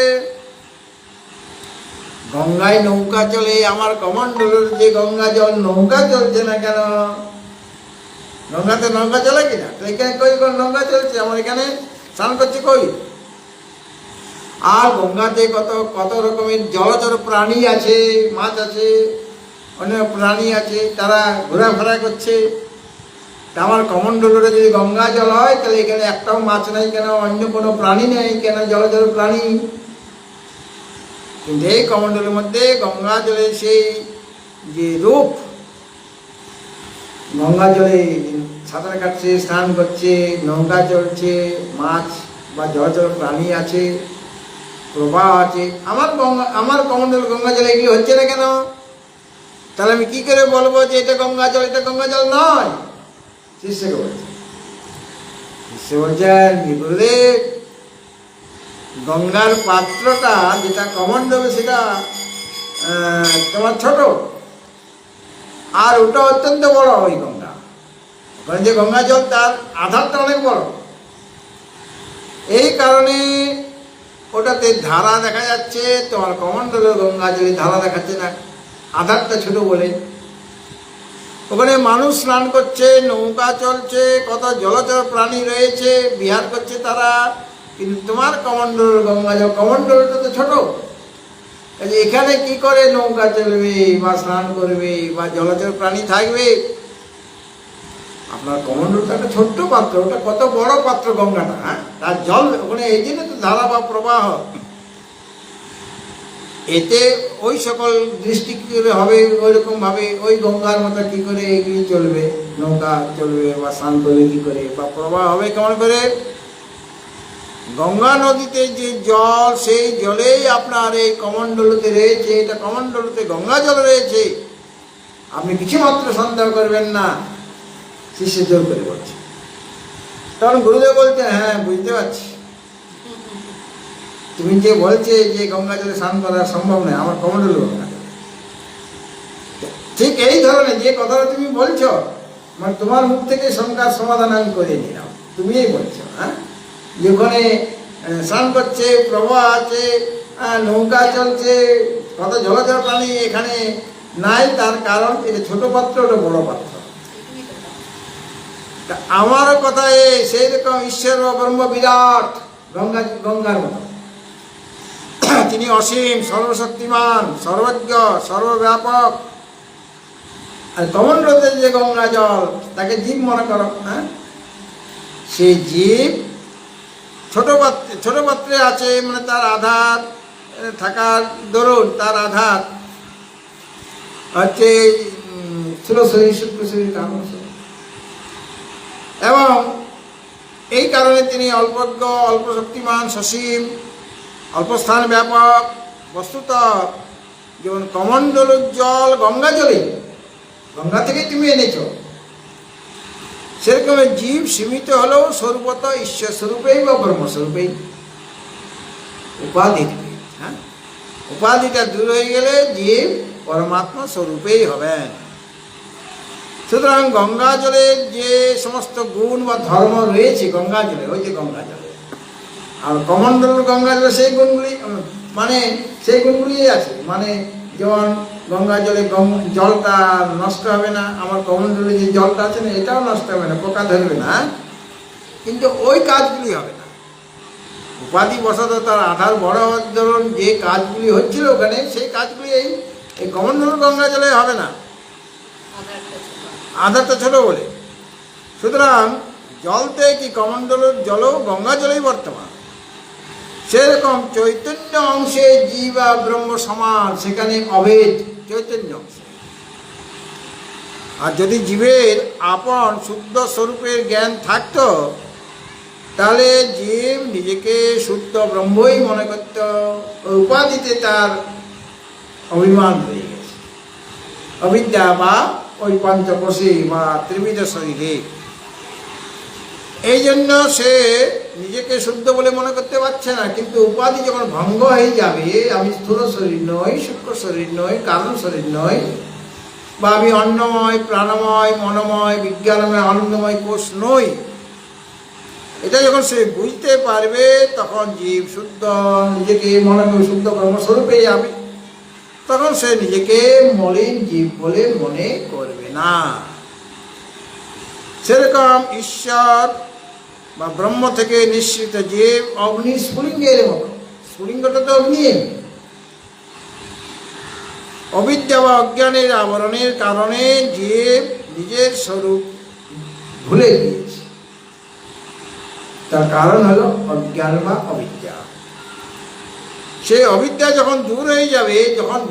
গঙ্গায় নৌকা চলে, আমার কমণ্ডলের যে গঙ্গা জল, নৌকা চলছে না কেন? গঙ্গাতে নৌকা চলে কিনা? তো এখানে কই নৌকা চলছে, আমার এখানে স্নান করছে কই? আর গঙ্গাতে কত কত রকমের জলচর প্রাণী আছে, মাছ আছে, অনেক প্রাণী আছে, তারা ঘোরাফেরা করছে। তা আমার কমণ্ডলের যদি গঙ্গা জল হয়, তাহলে এখানে একটাও মাছ নেই কেন, অন্য কোনো প্রাণী নেই কেন, জলচর প্রাণী? কিন্তু এই কমণ্ডলের মধ্যে গঙ্গা জলের সেই যে রূপ, গঙ্গা জলে সাঁতার কাটছে, স্নান করছে, নৌকা চলছে, মাছ বা জলচর প্রাণী আছে, প্রবাহ আছে, আমার কমণ্ডল গঙ্গা জলে এগুলি হচ্ছে না কেন? তাহলে আমি কি করে বলবো যে এটা গঙ্গা জল, এটা গঙ্গা জল নয়? শিষ্যকে বলছে, শিষ্য বলছেন, গুরুদেব গঙ্গার পাত্রটা যেটা কমণ্ডল, সেটা তোমার ছোট, আর ওটা অত্যন্ত বড়। ওই গঙ্গা কারণ যে গঙ্গা জল তার আধারটা অনেক বড়, এই কারণে ওটাতে ধারা দেখা যাচ্ছে। তোমার কমণ্ডলের গঙ্গা জলে ধারা দেখাচ্ছে না, আধারটা ছোট বলে। ওখানে মানুষ স্নান করছে, নৌকা চলছে, কত জলচর প্রাণী রয়েছে, বিহার করছে তারা, কিন্তু তোমার কমণ্ডলের গঙ্গা জল, কমণ্ডলটা তো ছোট, এখানে কি করে নৌকা চলবে বা স্নান করবে বা জলচর প্রাণী থাকবে? আপনার কমণ্ডলটা একটা ছোট্ট পাত্র, ওটা কত বড় পাত্র গঙ্গাটা, হ্যাঁ, তার জল ওখানে, এই জন্য তো ধারা বা প্রবাহ। এতে ওই সকল দৃষ্টি কী করে হবে? ওই রকমভাবে ওই গঙ্গার মতো কী করে এগিয়ে চলবে, নৌকা চলবে বা স্নান করবে কী করে, বা প্রবাহ হবে কেমন করে? গঙ্গা নদীতে যে জল, সেই জলেই আপনার এই কমণ্ডলতে রয়েছে, এটা কমণ্ডলতে গঙ্গা জল রয়েছে, আপনি কিছুমাত্র সন্দেহ করবেন না। শিষ্য জোর করে বলছে, তখন গুরুদেব বলতে, হ্যাঁ বুঝতে পারছি, তুমি যে বলছে যে গঙ্গা জলে স্নান করা সম্ভব নয়, আমার কমণ্ডল গঙ্গা জল, ঠিক এই ধরনের যে কথাটা তুমি বলছো, মানে তোমার মুখ থেকে শঙ্কার সমাধান আমি করে নিলাম। তুমিই বলছো, হ্যাঁ, যে ওখানে স্নান করছে, প্রবাহ আছে, নৌকা চলছে, কত জলচর প্রাণী এখানে নাই, তার কারণ এটা ছোট পাত্র, ওটা বড় পাত্র। আমারও কথা সেই রকম ঈশ্বর ও ব্রহ্ম বিরাট, গঙ্গার মতো তিনি অসীম, সর্বশক্তিমান, সর্বজ্ঞ, সর্বব্যাপক। আর কমণ্ডলতে যে গঙ্গা জল, তাকে জীব মনে করো, হ্যাঁ, সেই জীব ছোট পাত্রে আছে, মানে তার আধার থাকার দরুন তার আধার হচ্ছে স্থূল শরীর, সূক্ষ্ম শরীর, কারণ শরীর। এবং এই কারণে তিনি অল্পজ্ঞ, অল্প শক্তিমান, সসীম, অল্পস্থান ব্যাপক। বস্তুত যেমন কমণ্ডল জল গঙ্গা জলে, গঙ্গা থেকে তুমি এনেছ, সেরকম জীব সীমিত হলেও স্বরূপত ঈশ্বর স্বরূপেই বা ব্রহ্মস্বরূপেই, উপাধি, হ্যাঁ, উপাধিটা দূর হয়ে গেলে জীব পরমাত্মা স্বরূপেই হবেন। সুতরাং গঙ্গা জলের যে সমস্ত গুণ বা ধর্ম রয়েছে গঙ্গা জলে, ওই যে গঙ্গা জলে, আর কমণ্ডল গঙ্গা জলে সেই গুণগুলি, মানে সেই গুণগুলি আছে, মানে যেমন গঙ্গা জলে জলটা নষ্ট হবে না, আমার কমণ্ডলে যে জলটা আছে না, এটাও নষ্ট হবে না, পোকা ধরবে না, কিন্তু ওই কাজগুলি হবে না। উপাধি বশত তার আধার বড় ধরুন যে কাজগুলি হচ্ছিল ওখানে, সেই কাজগুলি এই কমণ্ডল গঙ্গা জলে হবে না, আধারটা ছোট বলে। সুতরাং জলতে কি কমণ্ডলের জলও গঙ্গা জলেই বর্তমান, সেরকম চৈতন্য অংশে জীব আর ব্রহ্ম সমান, সেখানে অভেদ চৈতন্য অংশে। আর যদি জীবের আপন শুদ্ধ স্বরূপের জ্ঞান থাকত, তাহলে জীব নিজেকে শুদ্ধ ব্রহ্মই মনে করত। উপাধিতে তার অভিমান হয়ে গেছে, অবিদ্যা বা ওই পঞ্চকোষে বা ত্রিবিধ শরীরে। এই জন্য সে নিজেকে শুদ্ধ বলে মনে করতে পারছে না। কিন্তু উপাধি যখন ভঙ্গ হয়ে যাবে, আমি স্থূল শরীর নই, সূক্ষ্ম শরীর নই, কারণ শরীর নই, বা আমি অন্নময়, প্রাণময়, মনোময়, বিজ্ঞানময়, আনন্দময় কোষ নই, এটা যখন সে বুঝতে পারবে, তখন জীব শুদ্ধ, নিজেকে মনে করে শুদ্ধ ব্রহ্মস্বরূপে যাবে। তখন সে নিজেকে মলিন জীব বলে মনে করবে না। সেরকম ঈশ্বর বা ব্রহ্ম থেকে নিঃসৃত জীব অগ্নি স্ফুলিঙ্গের মতো, স্ফুলিঙ্গটা তো অগ্নি, অবিদ্যা বা অজ্ঞানের আবরণের কারণে জীব নিজের স্বরূপ ভুলে গিয়েছে। তার কারণ হলো অজ্ঞান বা অবিদ্যা। সেই অবিদ্যা যখন দূর হয়ে যাবে,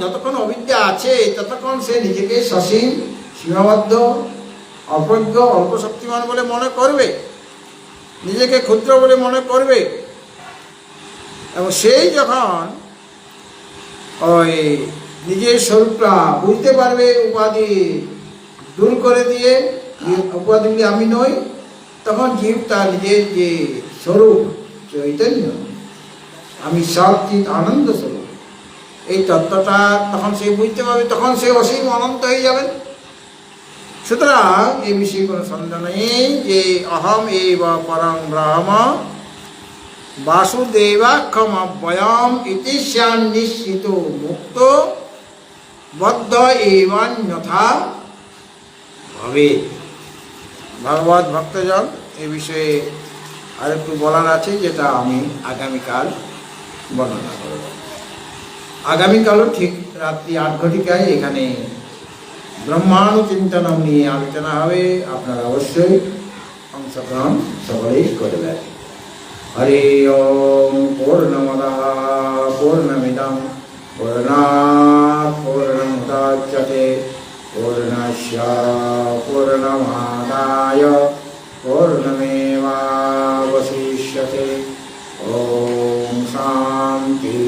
যতক্ষণ অবিদ্যা আছে ততক্ষণ সে নিজেকে সসীম, সীমাবদ্ধ, অপ্রজ্ঞ, অল্প শক্তিমান বলে মনে করবে, নিজেকে ক্ষুদ্র বলে মনে করবে। এবং সেই যখন ওই নিজের স্বরূপটা বুঝতে পারবে, উপাধি দূর করে দিয়ে, উপাধিগুলি আমি নই, তখন জীব তার নিজের যে স্বরূপ চৈতন্য, আমি সচিত আনন্দ স্বরূপ, এই তত্ত্বটা তখন সে বুঝতে পারবে, তখন সে অসীম অনন্ত হয়ে যাবেন। সুতরাং এই বিষয়ে কোনো সন্দেহ নেই যে অহম এব পরং ব্রহ্ম বাসুদেবাক্ষমব্যয়ম ইতি স্যান নিশ্চিত মুক্ত বদ্ধ এবান্যথা ভবে। ভগবত ভক্তজন এ বিষয়ে আরেকটু বলার আছে, যেটা আমি আগামীকাল বর্ণনা করব। আগামীকালও ঠিক রাত্রি 8 ঘটিকায় এখানে ব্রহ্মাণু চিন্তনম নিয়ে আলোচনা হবে। আপনারা অবশ্যই অংশগ্রহণ সকলেই করবেন। হরি ওম পূর্ণমদঃ পূর্ণমিদং পূর্ণাৎ পূর্ণমুদচ্যতে পূর্ণস্য পূর্ণমাদায় পূর্ণমেবাবশিষ্যতে। ওম শান্তি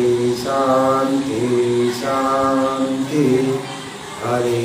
শান্তি শান্তি। হরি